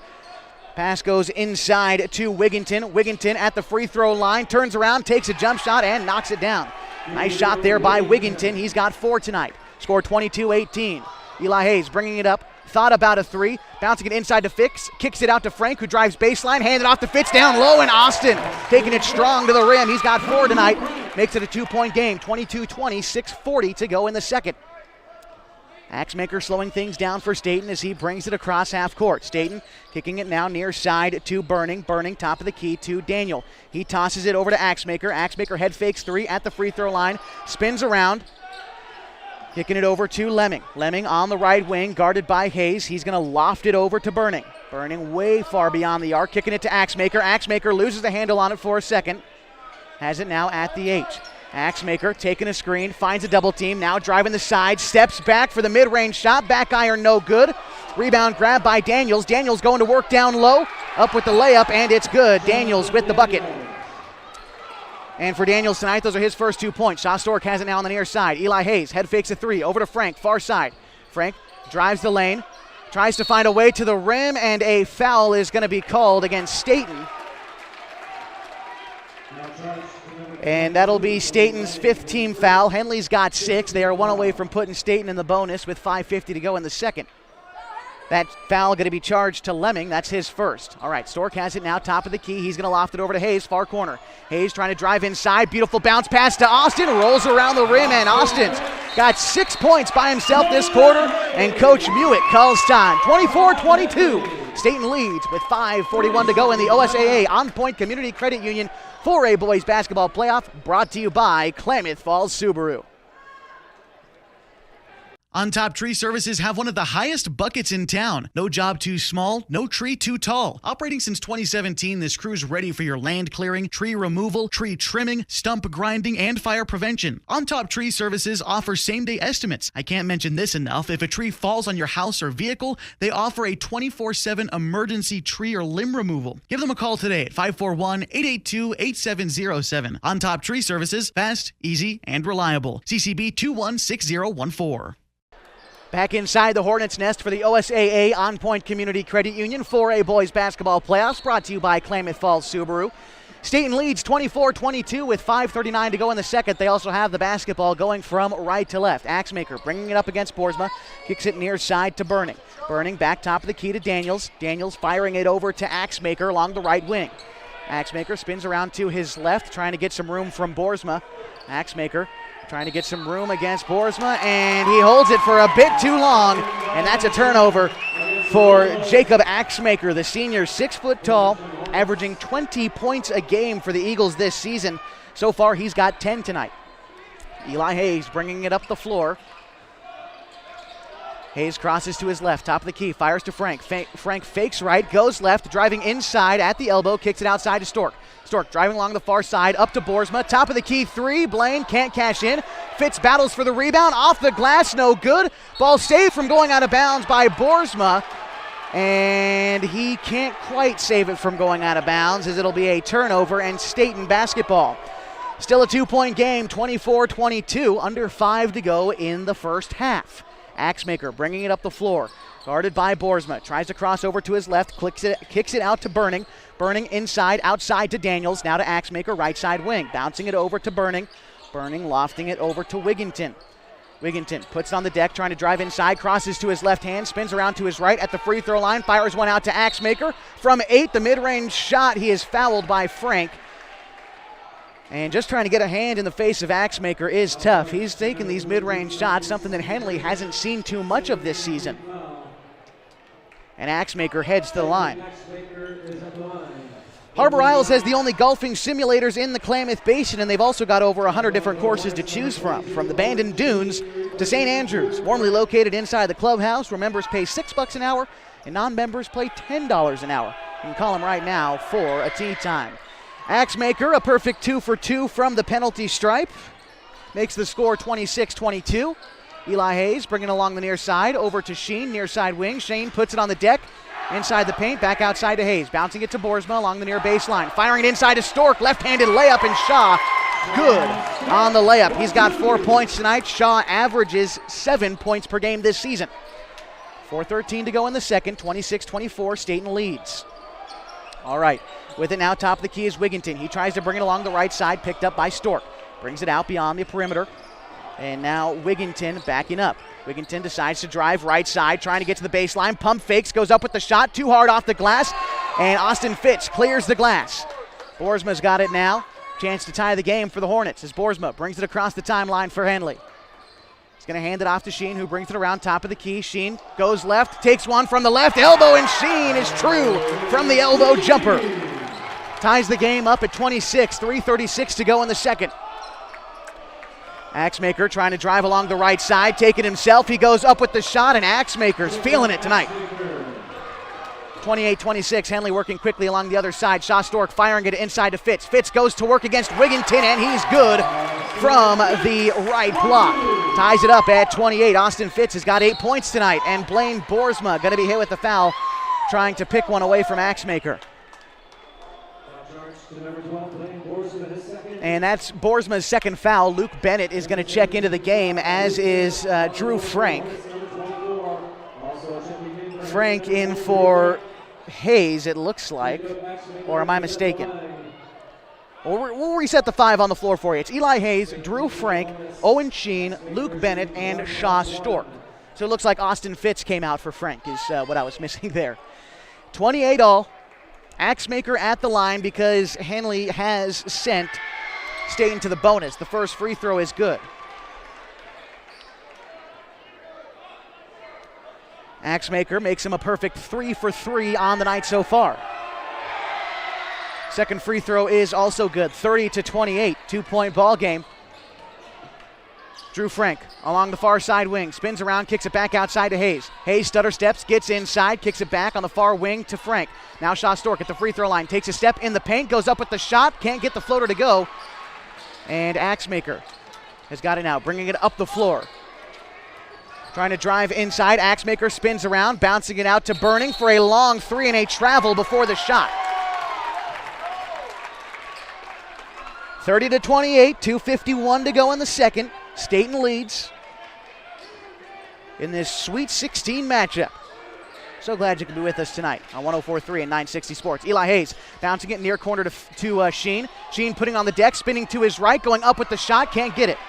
Pass goes inside to Wigginton. Wigginton at the free throw line, turns around, takes a jump shot, and knocks it down. Nice shot there by Wigginton. He's got 4 tonight. Score 22-18. Eli Hayes bringing it up. Thought about a three, bouncing it inside to Fitz, kicks it out to Frank, who drives baseline, handed off to Fitz down low, and Austin taking it strong to the rim. He's got 4 tonight, makes it a 2-point game. 22-20, 6:40 to go in the second. Axemaker slowing things down for Stayton as he brings it across half court. Stayton kicking it now near side to Burning. Burning top of the key to Daniel. He tosses it over to Axemaker. Axemaker head fakes 3 at the free throw line, spins around, kicking it over to Lemming. Lemming on the right wing, guarded by Hayes. He's going to loft it over to Burning. Burning way far beyond the arc, kicking it to Axemaker. Axemaker loses the handle on it for a second. Has it now at the H. Axemaker taking a screen, finds a double team, now driving the side, steps back for the mid-range shot. Back iron no good. Rebound grab by Daniels. Daniels going to work down low, up with the layup, and it's good. Daniels with the bucket. And for Daniels tonight, those are his first 2 points. Shaw Stork has it now on the near side. Eli Hayes head fakes a three, over to Frank, far side. Frank drives the lane, tries to find a way to the rim, and a foul is going to be called against Stayton. And that'll be Stayton's 5th team foul. Henley's got 6. They are 1 away from putting Stayton in the bonus with 5:50 to go in the second. That foul going to be charged to Lemming. That's his first. All right, Stork has it now, top of the key. He's going to loft it over to Hayes, far corner. Hayes trying to drive inside. Beautiful bounce pass to Austin. Rolls around the rim, and Austin's got 6 points by himself this quarter, and Coach Mewitt calls time. 24-22. Stayton leads with 5:41 to go in the OSAA On Point Community Credit Union 4A Boys Basketball Playoff, brought to you by Klamath Falls Subaru. On Top Tree Services have one of the highest buckets in town. No job too small, no tree too tall. Operating since 2017, this crew's ready for your land clearing, tree removal, tree trimming, stump grinding, and fire prevention. On Top Tree Services offers same-day estimates. I can't mention this enough. If a tree falls on your house or vehicle, they offer a 24/7 emergency tree or limb removal. Give them a call today at 541-882-8707. On Top Tree Services, fast, easy, and reliable. CCB 216014. Back inside the Hornets' nest for the OSAA On Point Community Credit Union 4A Boys Basketball Playoffs, brought to you by Klamath Falls Subaru. Staten leads 24-22 with 5:39 to go in the second. They also have the basketball going from right to left. Axemaker bringing it up against Boersma. Kicks it near side to Burning. Burning back top of the key to Daniels. Daniels firing it over to Axemaker along the right wing. Axemaker spins around to his left, trying to get some room from Boersma. Axemaker trying to get some room against Boersma, and he holds it for a bit too long, and that's a turnover for Jacob Axemaker, the senior, 6 foot tall, averaging 20 points a game for the Eagles this season. So far, he's got 10 tonight. Eli Hayes bringing it up the floor. Hayes crosses to his left, top of the key, fires to Frank. Frank fakes right, goes left, driving inside at the elbow, kicks it outside to Stork. Stork driving along the far side, up to Boersma, top of the key, 3, Blaine can't cash in. Fitz battles for the rebound, off the glass, no good. Ball saved from going out of bounds by Boersma, and he can't quite save it from going out of bounds, as it'll be a turnover and Staten basketball. Still a 2-point game, 24-22, under 5 to go in the first half. Axemaker bringing it up the floor, guarded by Boersma. Tries to cross over to his left, kicks it out to Burning. Burning inside, outside to Daniels. Now to Axemaker, right side wing. Bouncing it over to Burning. Burning lofting it over to Wigginton. Wigginton puts it on the deck, trying to drive inside, crosses to his left hand, spins around to his right at the free throw line, fires one out to Axemaker. From 8, the mid-range shot, he is fouled by Frank. And just trying to get a hand in the face of Axemaker is tough. He's taking these mid-range shots, something that Henley hasn't seen too much of this season. And Axemaker heads to the line. Harbor Isles has the only golfing simulators in the Klamath Basin, and they've also got over 100 different courses to choose from the Bandon Dunes to St. Andrews. Warmly located inside the clubhouse, where members pay $6 an hour and non-members pay $10 an hour. You can call them right now for a tee time. Axemaker, a perfect 2 for 2 from the penalty stripe, makes the score 26-22. Eli Hayes bringing along the near side, over to Sheen, near side wing. Sheen puts it on the deck, inside the paint, back outside to Hayes. Bouncing it to Boersma along the near baseline. Firing it inside to Stork, left-handed layup, and Shaw good on the layup. He's got 4 points tonight. Shaw averages 7 points per game this season. 4:13 to go in the second, 26-24, Staten leads. All right, with it now, top of the key is Wigginton. He tries to bring it along the right side, picked up by Stork. Brings it out beyond the perimeter. And now Wigginton backing up. Wigginton decides to drive right side, trying to get to the baseline. Pump fakes, goes up with the shot, too hard off the glass. And Austin Fitz clears the glass. Boersma's got it now. Chance to tie the game for the Hornets as Boersma brings it across the timeline for Henley. He's going to hand it off to Sheen, who brings it around top of the key. Sheen goes left, takes one from the left elbow, and Sheen is true from the elbow jumper. Ties the game up at 26, 3:36 to go in the second. Axemaker trying to drive along the right side, take it himself. He goes up with the shot, and Axemaker's feeling it tonight. 28-26, Henley working quickly along the other side. Shaw Stork firing it inside to Fitz. Fitz goes to work against Wigginton, and he's good from the right block. Ties it up at 28. Austin Fitz has got 8 points tonight, and Blaine Boersma going to be hit with the foul, trying to pick one away from Axemaker. And that's Boersma's second foul. Luke Bennett is going to check into the game, as is Drew Frank. Frank in for Hayes, it looks like. Or am I mistaken? We'll reset the 5 on the floor for you. It's Eli Hayes, Drew Frank, Owen Sheen, Luke Bennett, and Shaw Stork. So it looks like Austin Fitz came out for Frank, is what I was missing there. 28-all. Axemaker at the line because Henley has sent Staten to the bonus. The first free throw is good. Axemaker makes him a perfect 3 for 3 on the night so far. Second free throw is also good. 30-28, 2-point ball game. Drew Frank along the far side wing, spins around, kicks it back outside to Hayes. Hayes stutter steps, gets inside, kicks it back on the far wing to Frank. Now Shaw Stork at the free throw line, takes a step in the paint, goes up with the shot, can't get the floater to go. And Axemaker has got it now, bringing it up the floor. Trying to drive inside, Axemaker spins around, bouncing it out to Burning for a long 3 and a travel before the shot. 30-28, 2:51 to go in the second. Staten leads in this Sweet 16 matchup. So glad you can be with us tonight on 104.3 and 960 Sports. Eli Hayes bouncing it near corner to Sheen. Sheen putting on the deck, spinning to his right, going up with the shot, can't get it.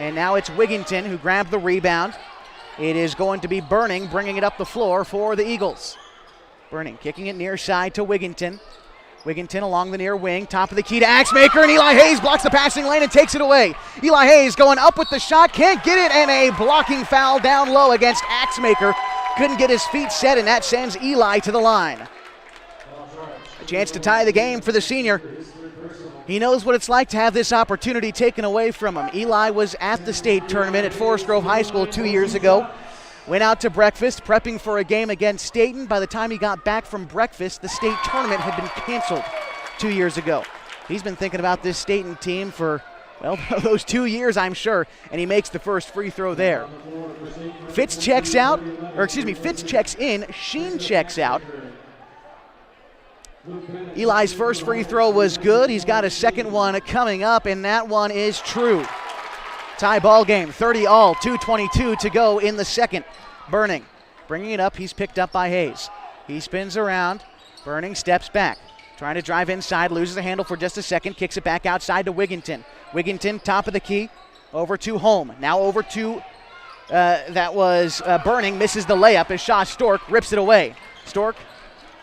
And now it's Wigginton who grabbed the rebound. It is going to be Burning bringing it up the floor for the Eagles. Burning kicking it near side to Wigginton. Wigginton along the near wing, top of the key to Axmaker, and Eli Hayes blocks the passing lane and takes it away. Eli Hayes going up with the shot, can't get it, and a blocking foul down low against Axmaker. Couldn't get his feet set, and that sends Eli to the line. A chance to tie the game for the senior. He knows what it's like to have this opportunity taken away from him. Eli was at the state tournament at Forest Grove High School 2 years ago. Went out to breakfast, prepping for a game against Stayton. By the time he got back from breakfast, the state tournament had been canceled 2 years ago. He's been thinking about this Stayton team for, well, those 2 years, I'm sure, and he makes the first free throw there. Fitz checks in, Sheen checks out. Eli's first free throw was good. He's got a second one coming up, and that one is true. Tie ball game, 30-all, 2:22 to go in the second. Burning, bringing it up. He's picked up by Hayes. He spins around. Burning steps back. Trying to drive inside, loses the handle for just a second, kicks it back outside to Wigginton. Wigginton, top of the key, over to Holm. Now over to, Burning, misses the layup as Shaw Stork rips it away. Stork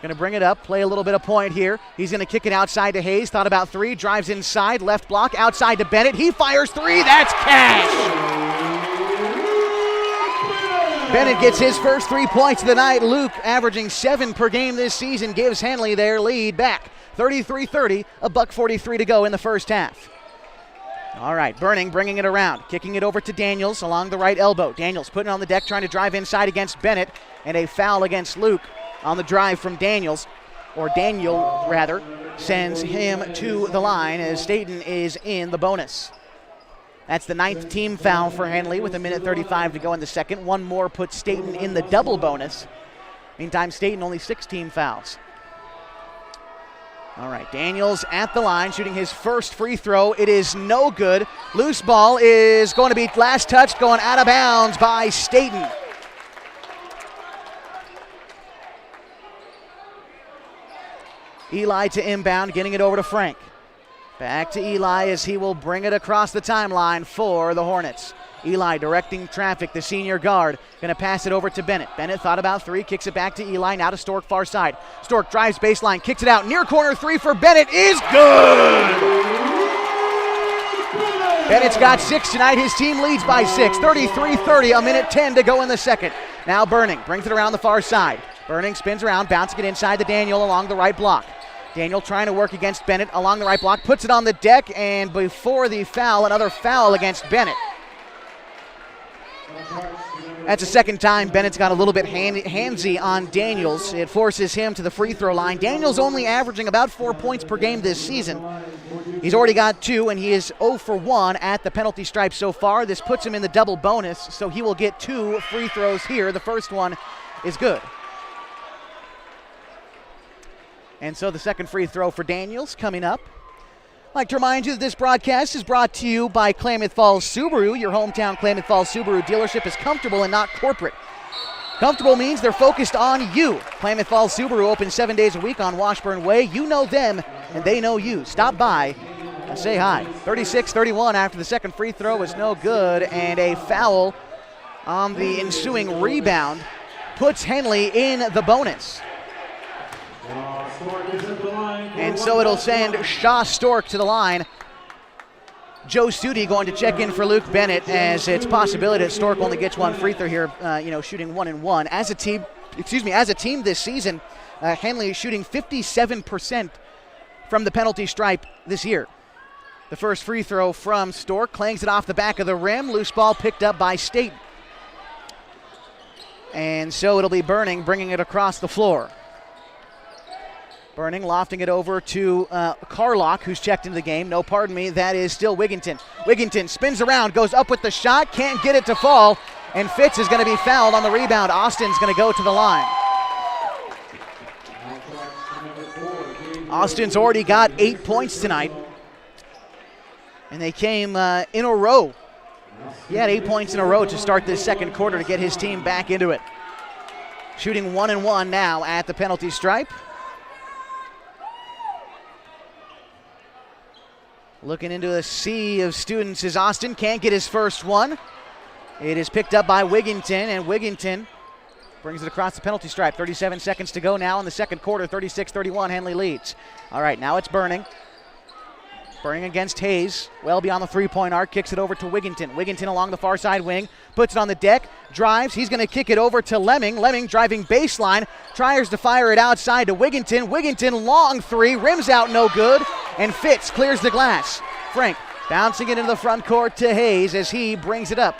going to bring it up, play a little bit of point here. He's going to kick it outside to Hayes. Thought about three, drives inside, left block, outside to Bennett. He fires three, that's cash! Bennett gets his first 3 points of the night. Luke, averaging 7 per game this season, gives Henley their lead back. 33-30, $1:43 to go in the first half. All right, Burning bringing it around, kicking it over to Daniels along the right elbow. Daniels putting it on the deck, trying to drive inside against Bennett, and a foul against Luke on the drive from Daniel, sends him to the line as Stayton is in the bonus. That's the 9th team foul for Henley with 1:35 to go in the second. One more puts Stayton in the double bonus. Meantime, Stayton only 6 team fouls. All right, Daniels at the line, shooting his first free throw. It is no good. Loose ball is going to be last touched, going out of bounds by Stayton. Eli to inbound, getting it over to Frank. Back to Eli as he will bring it across the timeline for the Hornets. Eli directing traffic, the senior guard. Going to pass it over to Bennett. Bennett thought about three, kicks it back to Eli, now to Stork, far side. Stork drives baseline, kicks it out. Near corner three for Bennett is good! Bennett's got 6 tonight. His team leads by 6. 33-30, 1:10 to go in the second. Now Burning brings it around the far side. Burning spins around, bouncing it inside to Daniel along the right block. Daniel trying to work against Bennett along the right block, puts it on the deck, and before the foul, another foul against Bennett. That's the second time Bennett's got a little bit handsy on Daniels. It forces him to the free throw line. Daniels only averaging about 4 points per game this season. He's already got 2, and he is 0 for 1 at the penalty stripe so far. This puts him in the double bonus, so he will get 2 free throws here. The first one is good. And so the second free throw for Daniels coming up. I'd like to remind you that this broadcast is brought to you by Klamath Falls Subaru. Your hometown Klamath Falls Subaru dealership is comfortable and not corporate. Comfortable means they're focused on you. Klamath Falls Subaru open 7 days a week on Washburn Way. You know them, and they know you. Stop by and say hi. 36-31 after the second free throw is no good, and a foul on the ensuing rebound puts Henley in the bonus. And so it'll send Shaw Stork to the line. Joe Studi going to check in for Luke Bennett, as it's possibility that Stork only gets 1 free throw here, shooting 1-1. As a team this season, Henley is shooting 57% from the penalty stripe this year. The first free throw from Stork, clangs it off the back of the rim. Loose ball picked up by State. And so it'll be Burning bringing it across the floor. Burning, lofting it over to Carlock, who's checked into the game. No, pardon me, that is still Wigginton. Wigginton spins around, goes up with the shot, can't get it to fall, and Fitz is going to be fouled on the rebound. Austin's going to go to the line. Austin's already got 8 points tonight, and they came in a row. He had 8 points in a row to start this second quarter to get his team back into it. shooting 1 and 1 now at the penalty stripe. Looking into a sea of students as Austin can't get his first one. It is picked up by Wigginton, and Wigginton brings it across the penalty stripe. 37 seconds to go now in the second quarter. 36-31, Henley leads. All right, now it's Burning. Burning against Hayes, well beyond the three-point arc, kicks it over to Wigginton. Wigginton along the far side wing, puts it on the deck, drives. He's going to kick it over to Lemming. Lemming driving baseline, tries to fire it outside to Wigginton. Wigginton, long three, rims out, no good, and Fitz clears the glass. Frank bouncing it into the front court to Hayes as he brings it up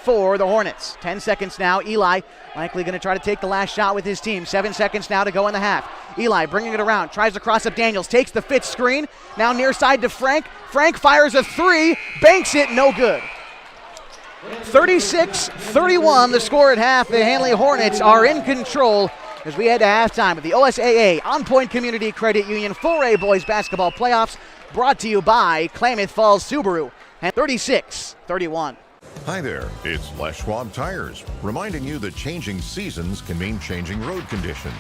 for the Hornets. 10 seconds now. Eli likely going to try to take the last shot with his team. 7 seconds now to go in the half. Eli bringing it around, tries to cross up Daniels, takes the Fitz screen, now near side to Frank. Frank fires a three, banks it, no good. 36-31 the score at half. The Henley Hornets are in control as we head to halftime of the OSAA On Point Community Credit Union 4A Boys Basketball Playoffs, brought to you by Klamath Falls Subaru, and 36-31. Hi there, it's Les Schwab Tires, reminding you that changing seasons can mean changing road conditions.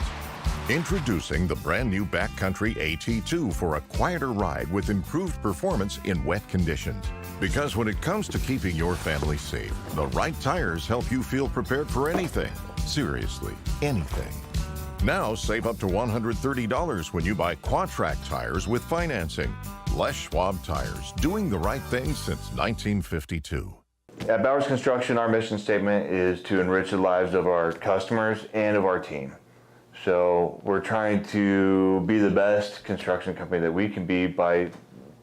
Introducing the brand new Backcountry AT2 for a quieter ride with improved performance in wet conditions. Because when it comes to keeping your family safe, the right tires help you feel prepared for anything. Seriously, anything. Now save up to $130 when you buy Quad-Track tires with financing. Les Schwab Tires, doing the right thing since 1952. At Bowers Construction, our mission statement is to enrich the lives of our customers and of our team. So we're trying to be the best construction company that we can be by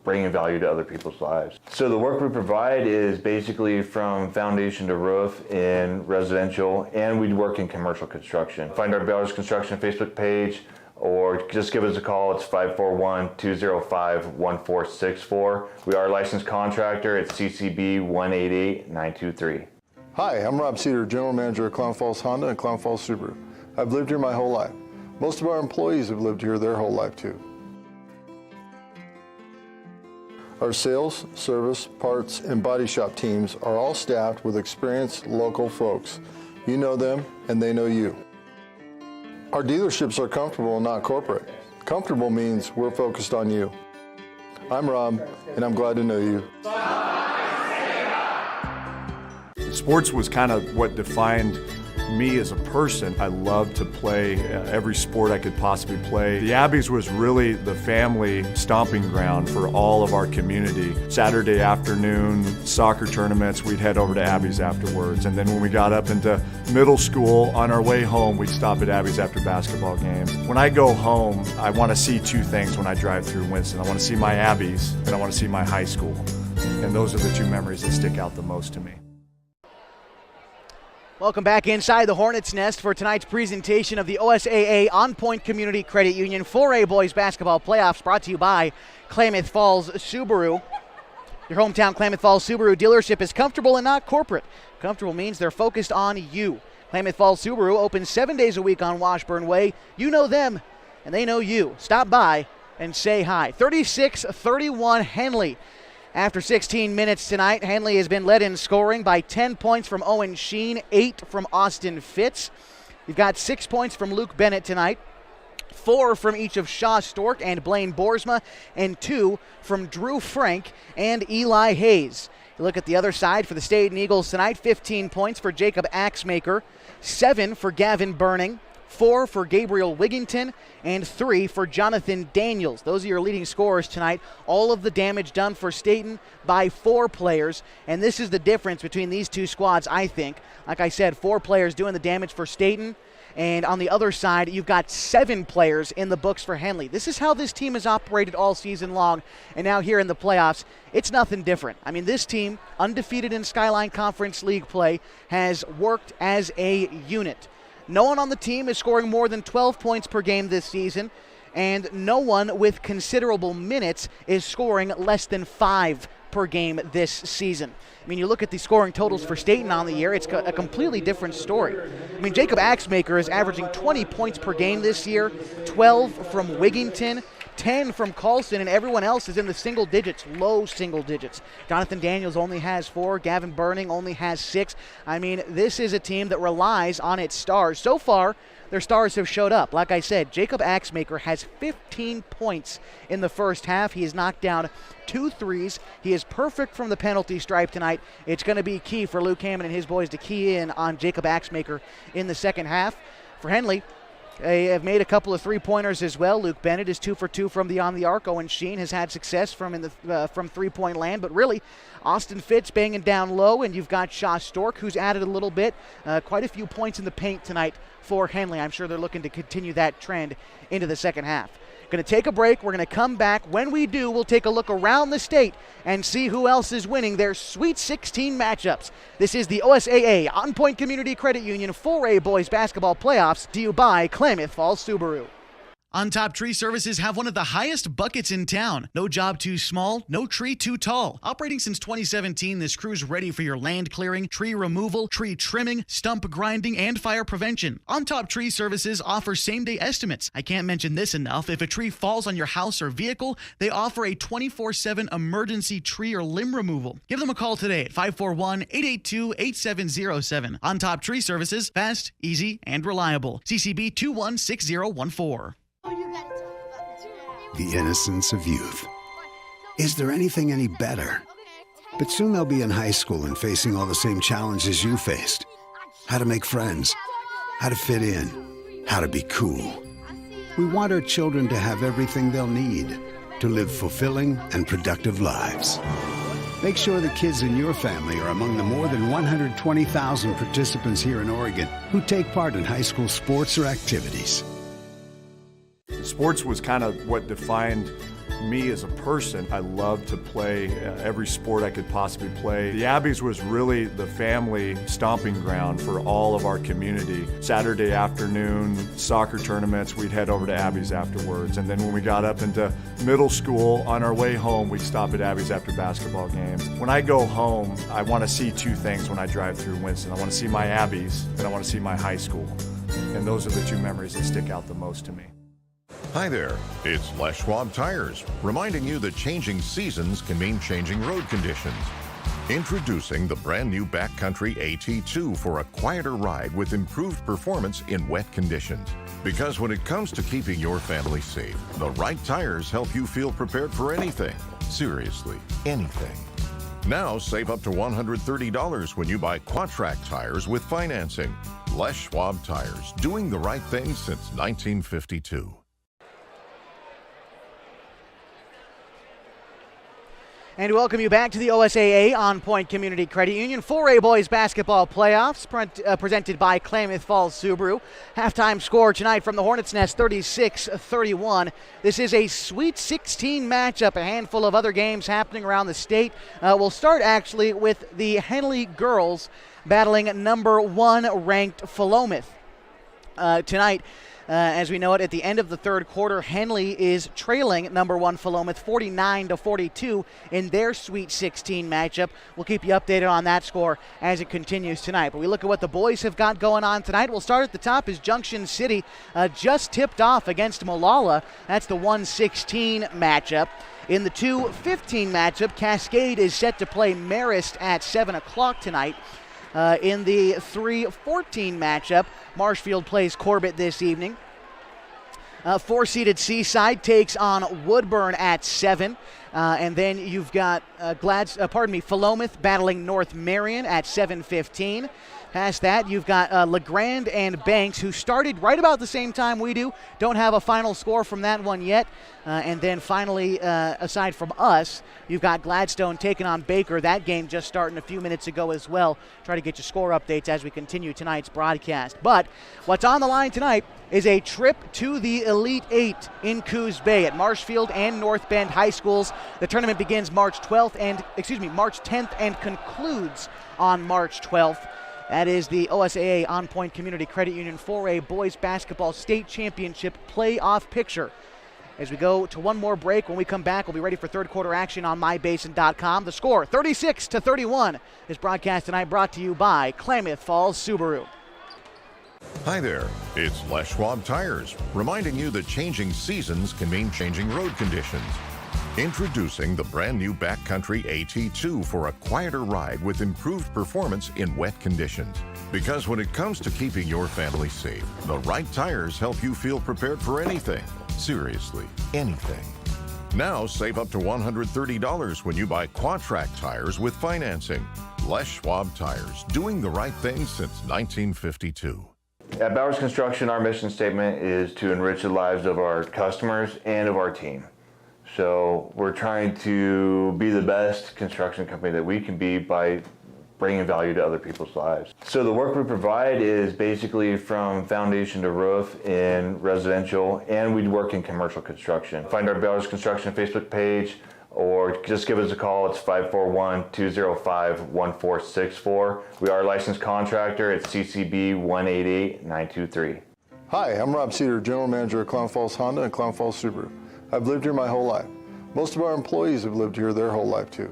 bringing value to other people's lives. So the work we provide is basically from foundation to roof in residential, and we work in commercial construction. Find our Bowers Construction Facebook page, or just give us a call. It's 541-205-1464. We are a licensed contractor at CCB 188923. Hi, I'm Rob Cedar, General Manager of Klamath Falls Honda and Klamath Falls Subaru. I've lived here my whole life. Most of our employees have lived here their whole life too. Our sales, service, parts, and body shop teams are all staffed with experienced local folks. You know them and they know you. Our dealerships are comfortable and not corporate. Comfortable means we're focused on you. I'm Rob, and I'm glad to know you. Sports was kind of what defined me as a person. I loved to play every sport I could possibly play. The Abbeys was really the family stomping ground for all of our community. Saturday afternoon soccer tournaments, we'd head over to Abbeys afterwards. And then when we got up into middle school, on our way home, we'd stop at Abbeys after basketball games. When I go home, I want to see two things when I drive through Winston. I want to see my Abbeys, and I want to see my high school. And those are the two memories that stick out the most to me. Welcome back inside the Hornets' nest for tonight's presentation of the OSAA On Point Community Credit Union 4A Boys Basketball Playoffs, brought to you by Klamath Falls Subaru. Your hometown Klamath Falls Subaru dealership is comfortable and not corporate. Comfortable means they're focused on you. Klamath Falls Subaru opens 7 days a week on Washburn Way. You know them, and they know you. Stop by and say hi. 36-31 Henley. After 16 minutes tonight, Henley has been led in scoring by 10 points from Owen Sheen, 8 from Austin Fitz. You've got 6 points from Luke Bennett tonight, 4 from each of Shaw Stork and Blaine Boersma, and 2 from Drew Frank and Eli Hayes. You look at the other side for the Staten Eagles tonight, 15 points for Jacob Axmaker, 7 for Gavin Burning, 4 for Gabriel Wigginton, and 3 for Jonathan Daniels. Those are your leading scorers tonight. All of the damage done for Staten by 4 players, and this is the difference between these two squads, I think. Like I said, 4 players doing the damage for Staten, and on the other side, you've got 7 players in the books for Henley. This is how this team has operated all season long, and now here in the playoffs, it's nothing different. I mean, this team, undefeated in Skyline Conference League play, has worked as a unit. No one on the team is scoring more than 12 points per game this season, and no one with considerable minutes is scoring less than 5 per game this season. I mean, you look at the scoring totals for Staten on the year, it's a completely different story. I mean, Jacob Axmaker is averaging 20 points per game this year, 12 from Wigginton, 10 from Carlson, and everyone else is in the single digits, low single digits. Jonathan Daniels only has 4. Gavin Burning only has 6. I mean, this is a team that relies on its stars. So far, their stars have showed up. Like I said, Jacob Axmaker has 15 points in the first half. He has knocked down 2 threes. He is perfect from the penalty stripe tonight. It's going to be key for Luke Hammond and his boys to key in on Jacob Axmaker in the second half. For Henley, they have made a couple of three-pointers as well. Luke Bennett is 2 for 2 from beyond the arc. Owen Sheen has had success from three-point land, but really, Austin Fitz banging down low, and you've got Shaw Stork, who's added a little bit. Quite a few points in the paint tonight for Henley. I'm sure they're looking to continue that trend into the second half. Going to take a break. We're going to come back. When we do, we'll take a look around the state and see who else is winning their Sweet 16 matchups. This is the OSAA On Point Community Credit Union 4A Boys Basketball Playoffs, due by Klamath Falls Subaru. On Top Tree Services have one of the highest buckets in town. No job too small, no tree too tall. Operating since 2017, this crew's ready for your land clearing, tree removal, tree trimming, stump grinding, and fire prevention. On Top Tree Services offers same-day estimates. I can't mention this enough. If a tree falls on your house or vehicle, they offer a 24/7 emergency tree or limb removal. Give them a call today at 541-882-8707. On Top Tree Services, fast, easy, and reliable. CCB 216014. The innocence of youth. Is there anything any better? But soon they'll be in high school and facing all the same challenges you faced. How to make friends, how to fit in, how to be cool. We want our children to have everything they'll need to live fulfilling and productive lives. Make sure the kids in your family are among the more than 120,000 participants here in Oregon who take part in high school sports or activities. Sports was kind of what defined me as a person. I loved to play every sport I could possibly play. The Abbeys was really the family stomping ground for all of our community. Saturday afternoon soccer tournaments, we'd head over to Abbeys afterwards. And then when we got up into middle school, on our way home, we'd stop at Abbeys after basketball games. When I go home, I want to see 2 things when I drive through Winston. I want to see my Abbeys, and I want to see my high school. And those are the 2 memories that stick out the most to me. Hi there, it's Les Schwab Tires, reminding you that changing seasons can mean changing road conditions. Introducing the brand new Backcountry AT2 for a quieter ride with improved performance in wet conditions. Because when it comes to keeping your family safe, the right tires help you feel prepared for anything. Seriously, anything. Now save up to $130 when you buy Quatrac tires with financing. Les Schwab Tires, doing the right thing since 1952. And welcome you back to the OSAA On Point Community Credit Union 4A Boys Basketball Playoffs, presented by Klamath Falls Subaru. Halftime score tonight from the Hornets' Nest, 36-31. This is a Sweet 16 matchup, a handful of other games happening around the state. We'll start actually with the Henley girls battling number 1 ranked Philomath. Tonight, as we know it, at the end of the third quarter, Henley is trailing number 1 Philomath 49-42 in their Sweet 16 matchup. We'll keep you updated on that score as it continues tonight. But we look at what the boys have got going on tonight. We'll start at the top as Junction City just tipped off against Molalla. That's the 1-16 matchup. In the 2-15 matchup, Cascade is set to play Marist at 7 o'clock tonight. In the 3-14 matchup, Marshfield plays Corbett this evening. 4-seeded Seaside takes on Woodburn at 7. And then you've got Philomath battling North Marion at 7:15. Past that, you've got LeGrand and Banks, who started right about the same time we do. Don't have a final score from that one yet. And then finally, aside from us, you've got Gladstone taking on Baker. That game just starting a few minutes ago as well. Try to get you score updates as we continue tonight's broadcast. But what's on the line tonight is a trip to the Elite 8 in Coos Bay at Marshfield and North Bend High Schools. The tournament begins March 10th and concludes on March 12th. That is the OSAA On Point Community Credit Union 4A Boys Basketball State Championship playoff picture. As we go to one more break, when we come back, we'll be ready for third quarter action on mybasin.com. The score, 36-31. This broadcast tonight brought to you by Klamath Falls Subaru. Hi there, it's Les Schwab Tires, reminding you that changing seasons can mean changing road conditions. Introducing the brand new Backcountry AT2 for a quieter ride with improved performance in wet conditions. Because when it comes to keeping your family safe, the right tires help you feel prepared for anything. Seriously, anything. Now save up to $130 when you buy Quadtrac tires with financing. Les Schwab Tires, doing the right thing since 1952. At Bowers Construction, our mission statement is to enrich the lives of our customers and of our team. So we're trying to be the best construction company that we can be by bringing value to other people's lives. So the work we provide is basically from foundation to roof in residential, and we work in commercial construction. Find our Bowers Construction Facebook page, or just give us a call. It's 541-205-1464. We are a licensed contractor. It's CCB 188923. Hi, I'm Rob Cedar, General Manager of Clown Falls Honda and Clown Falls Subaru. I've lived here my whole life. Most of our employees have lived here their whole life too.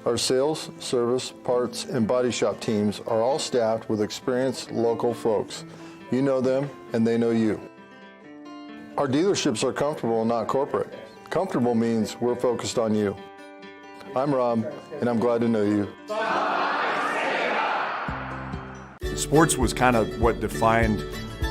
Our sales, service, parts, and body shop teams are all staffed with experienced local folks. You know them and they know you. Our dealerships are comfortable and not corporate. Comfortable means we're focused on you. I'm Rob, and I'm glad to know you. Sports was kind of what defined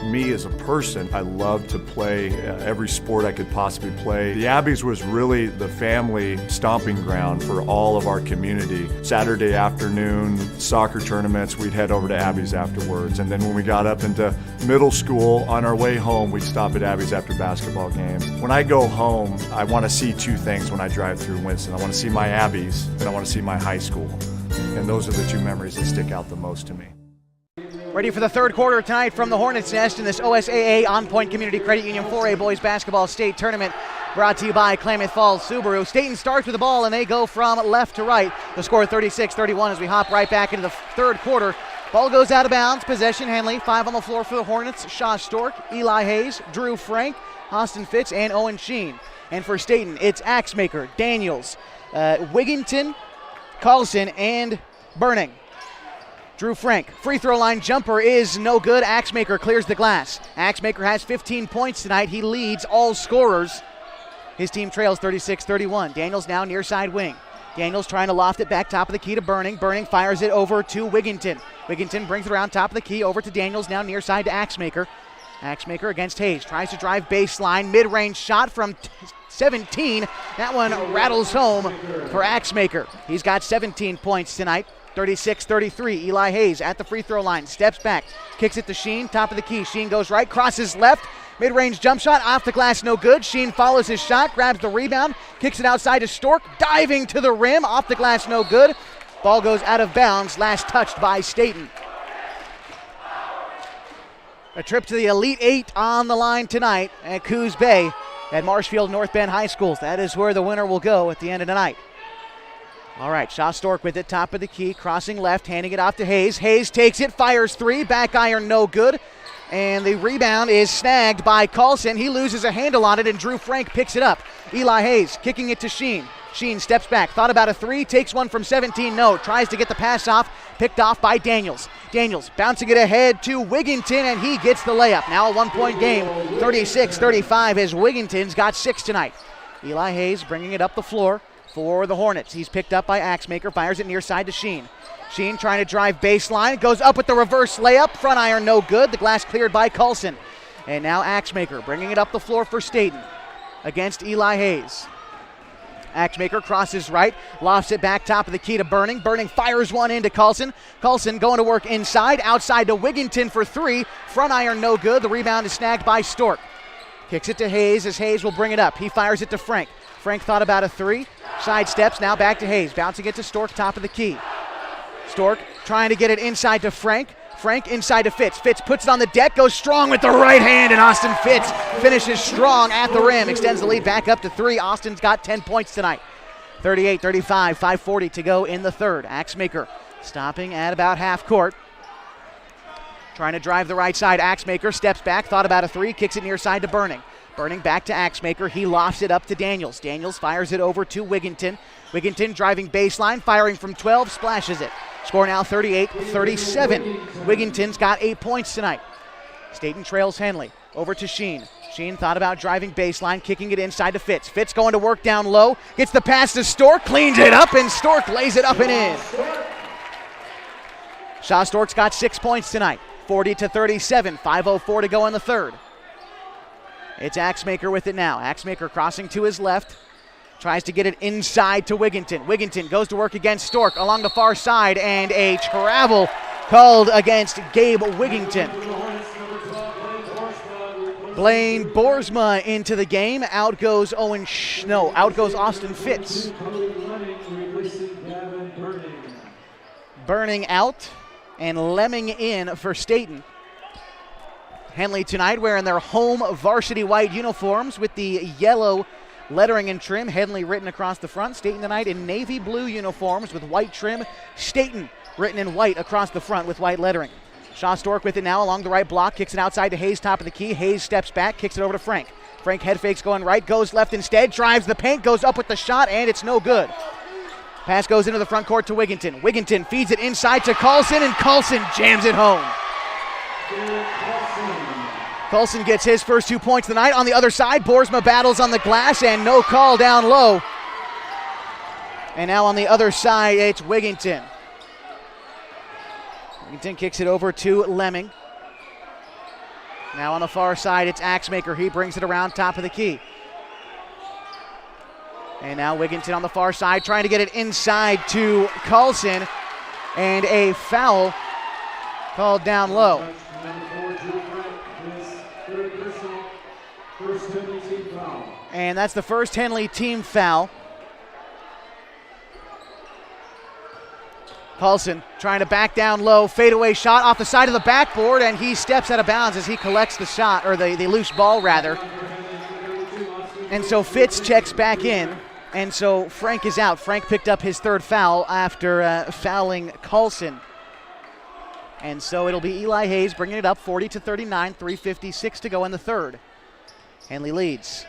me as a person. I loved to play every sport I could possibly play. The Abbeys was really the family stomping ground for all of our community. Saturday afternoon soccer tournaments, we'd head over to Abbeys afterwards. And then when we got up into middle school, on our way home, we'd stop at Abbeys after basketball games. When I go home, I want to see two things when I drive through Winston. I want to see my Abbeys, and I want to see my high school. And those are the two memories that stick out the most to me. Ready for the third quarter tonight from the Hornets' nest in this OSAA On Point Community Credit Union 4A Boys Basketball State Tournament, brought to you by Klamath Falls Subaru. Staten starts with the ball, and they go from left to right. The score 36-31 as we hop right back into the third quarter. Ball goes out of bounds. Possession, Henley. 5 on the floor for the Hornets. Shaw Stork, Eli Hayes, Drew Frank, Austin Fitz, and Owen Sheen. And for Staten, it's Axemaker, Daniels, Wigginton, Carlson, and Burning. Drew Frank, free throw line jumper is no good. Axemaker clears the glass. Axemaker has 15 points tonight. He leads all scorers. His team trails 36-31. Daniels now near side wing. Daniels trying to loft it back top of the key to Burning. Burning fires it over to Wigginton. Wigginton brings it around top of the key over to Daniels, now near side to Axemaker. Axemaker against Hayes. Tries to drive baseline. Mid-range shot from 17. That one rattles home for Axemaker. He's got 17 points tonight. 36-33. Eli Hayes at the free throw line. Steps back. Kicks it to Sheen. Top of the key. Sheen goes right. Crosses left. Mid-range jump shot. Off the glass. No good. Sheen follows his shot. Grabs the rebound. Kicks it outside to Stork. Diving to the rim. Off the glass. No good. Ball goes out of bounds. Last touched by Staten. A trip to the Elite Eight on the line tonight at Coos Bay at Marshfield North Bend High Schools. That is where the winner will go at the end of the night. All right, Shaw Stork with it, top of the key, crossing left, handing it off to Hayes. Hayes takes it, fires three, back iron, no good. And the rebound is snagged by Carlson. He loses a handle on it, and Drew Frank picks it up. Eli Hayes kicking it to Sheen. Sheen steps back, thought about a three, takes one from 17, no. Tries to get the pass off, picked off by Daniels. Daniels bouncing it ahead to Wigginton, and he gets the layup. Now a 1-point game, 36-35, as Wigginton's got 6 tonight. Eli Hayes bringing it up the floor for the Hornets. He's picked up by Axemaker, fires it near side to Sheen. Sheen trying to drive baseline, goes up with the reverse layup, front iron no good, the glass cleared by Carlson. And now Axemaker bringing it up the floor for Staten against Eli Hayes. Axemaker crosses right, lofts it back top of the key to Burning. Burning fires one into Carlson. Carlson going to work inside, outside to Wigginton for three, front iron no good, the rebound is snagged by Stork. Kicks it to Hayes as Hayes will bring it up. He fires it to Frank. Frank thought about a three, side steps, now back to Hayes, bouncing it to Stork, top of the key. Stork trying to get it inside to Frank. Frank inside to Fitz. Fitz puts it on the deck, goes strong with the right hand, and Austin Fitz finishes strong at the rim, extends the lead back up to 3. Austin's got 10 points tonight. 38-35, 5:40 to go in the third. Axemaker stopping at about half court. Trying to drive the right side. Axemaker steps back, thought about a three, kicks it near side to Burning. Burning back to Axemaker. He lofts it up to Daniels. Daniels fires it over to Wigginton. Wigginton driving baseline, firing from 12, splashes it. Score now 38-37. Wigginton's got 8 points tonight. Staten trails Henley. Over to Sheen. Sheen thought about driving baseline, kicking it inside to Fitz. Fitz going to work down low. Gets the pass to Stork, cleans it up, and Stork lays it up and in. Shaw Stork's got 6 points tonight. 40-37. 5:04 to go in the third. It's Axemaker with it now. Axemaker crossing to his left. Tries to get it inside to Wigginton. Wigginton goes to work against Stork along the far side, and a travel called against Gabe Wigginton. Blaine Boersma into the game. Out goes out goes Austin Fitz. Burning out and Lemming in for Staten. Henley tonight wearing their home varsity white uniforms with the yellow lettering and trim. Henley written across the front. Staten tonight in navy blue uniforms with white trim. Staten written in white across the front with white lettering. Shaw Stork with it now along the right block. Kicks it outside to Hayes, top of the key. Hayes steps back, kicks it over to Frank. Frank head fakes going right, goes left instead, drives the paint, goes up with the shot, and it's no good. Pass goes into the front court to Wigginton. Wigginton feeds it inside to Carlson, and Carlson jams it home. Carlson gets his first 2 points of the night. On the other side, Boersma battles on the glass, and no call down low. And now on the other side, it's Wigginton. Wigginton kicks it over to Lemming. Now on the far side, it's Axemaker. He brings it around top of the key. And now Wigginton on the far side trying to get it inside to Carlson. And a foul called down low. And that's the first Henley team foul. Carlson trying to back down low, fadeaway shot off the side of the backboard, and he steps out of bounds as he collects the shot, or the loose ball rather. And so Fitz checks back in, and so Frank is out. Frank picked up his third foul after fouling Carlson. And so it'll be Eli Hayes bringing it up 40-39, 3:56 to go in the third. Henley leads.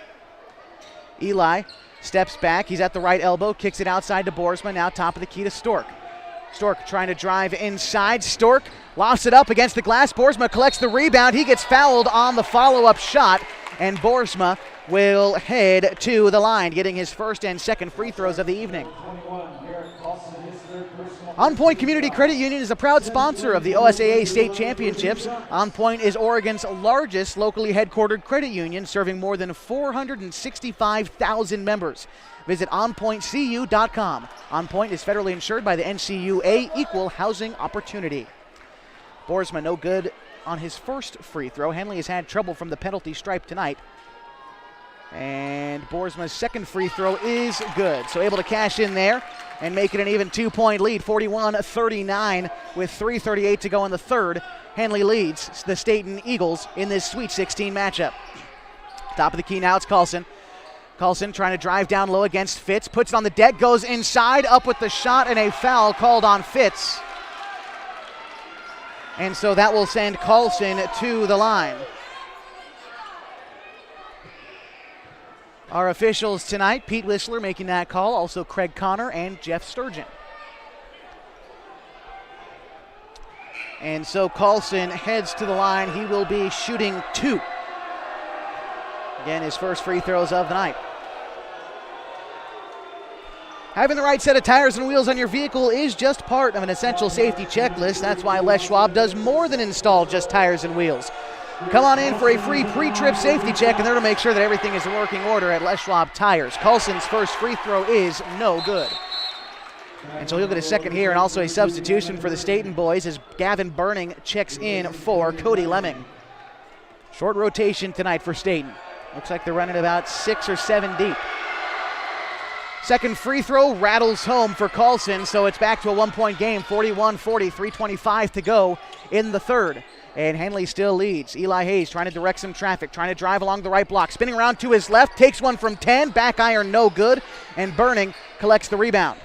Eli steps back, he's at the right elbow, kicks it outside to Boersma, now top of the key to Stork. Stork trying to drive inside. Stork lofts it up against the glass. Boersma collects the rebound. He gets fouled on the follow-up shot, and Boersma will head to the line, getting his first and second free throws of the evening. On Point Community Credit Union is a proud sponsor of the OSAA State Championships. On Point is Oregon's largest locally headquartered credit union, serving more than 465,000 members. Visit onpointcu.com. On Point is federally insured by the NCUA, Equal Housing Opportunity. Boersma no good on his first free throw. Henley has had trouble from the penalty stripe tonight. And Boersma's second free throw is good. So able to cash in there and make it an even 2-point lead, 41-39 with 3:38 to go in the third. Henley leads the Staten Eagles in this Sweet 16 matchup. Top of the key now, it's Carlson. Carlson trying to drive down low against Fitz, puts it on the deck, goes inside, up with the shot, and a foul called on Fitz. And so that will send Carlson to the line. Our officials tonight, Pete Whistler making that call, also Craig Connor and Jeff Sturgeon. And so Carlson heads to the line. He will be shooting 2. Again, his first free throws of the night. Having the right set of tires and wheels on your vehicle is just part of an essential safety checklist. That's why Les Schwab does more than install just tires and wheels. Come on in for a free pre-trip safety check, and they're to make sure that everything is in working order at Les Schwab Tires. Carlson's first free throw is no good. And so he'll get a second here, and also a substitution for the Staten boys as Gavin Burning checks in for Cody Lemming. Short rotation tonight for Staten. Looks like they're running about 6 or 7 deep. Second free throw rattles home for Carlson, so it's back to a 1-point game, 41-40, 3:25 to go in the third. And Henley still leads. Eli Hayes trying to direct some traffic, trying to drive along the right block, spinning around to his left, takes one from 10, back iron no good, and Burning collects the rebound.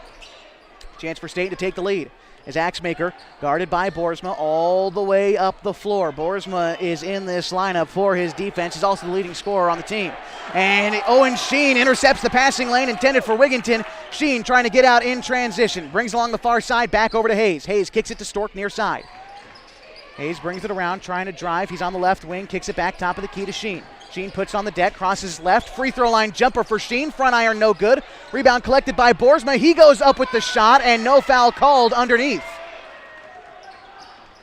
Chance for Staten to take the lead. As Axemaker, guarded by Boersma, all the way up the floor. Boersma is in this lineup for his defense. He's also the leading scorer on the team. And Owen Sheen intercepts the passing lane intended for Wigginton. Sheen trying to get out in transition. Brings along the far side, back over to Hayes. Hayes kicks it to Stork near side. Hayes brings it around, trying to drive. He's on the left wing, kicks it back top of the key to Sheen. Sheen puts on the deck, crosses left. Free throw line jumper for Sheen. Front iron, no good. Rebound collected by Boersma. He goes up with the shot, and no foul called underneath.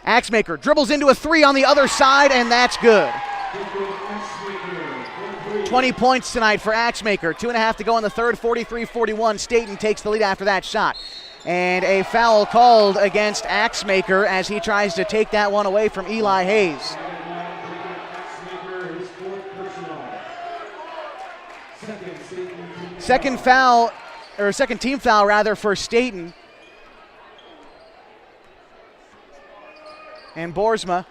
Axmaker dribbles into a three on the other side, and that's good. 20 points tonight for Axmaker. 2.5 to go in the third, 43-41. Staten takes the lead after that shot. And a foul called against Axmaker as he tries to take that one away from Eli Hayes. Second team foul rather for Staten. And Boersma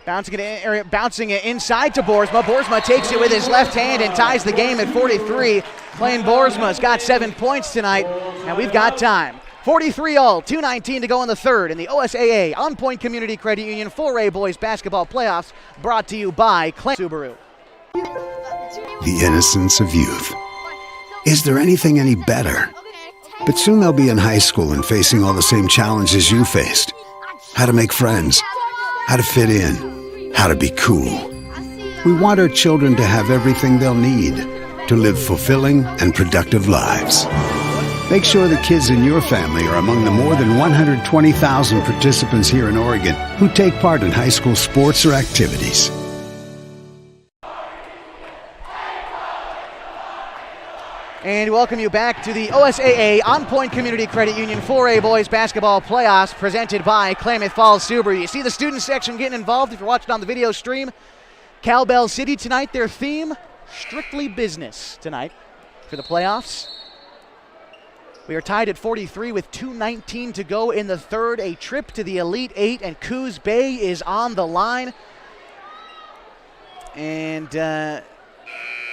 bouncing it inside to Boersma. Boersma takes it with his left hand and ties the game at 43. Blaine Boersma's got 7 points tonight, and we've got time. 43-all, 2:19 to go in the third in the OSAA On Point Community Credit Union 4A Boys Basketball Playoffs, brought to you by Subaru. The innocence of youth. Is there anything any better? But soon they'll be in high school and facing all the same challenges you faced. How to make friends, how to fit in, how to be cool. We want our children to have everything they'll need to live fulfilling and productive lives. Make sure the kids in your family are among the more than 120,000 participants here in Oregon who take part in high school sports or activities. And welcome you back to the OSAA On Point Community Credit Union 4A Boys Basketball Playoffs, presented by Klamath Falls Subaru. You see the student section getting involved if you're watching on the video stream. Cowbell City tonight, their theme, strictly business tonight for the playoffs. We are tied at 43 with 2:19 to go in the third. A trip to the Elite Eight and Coos Bay is on the line. And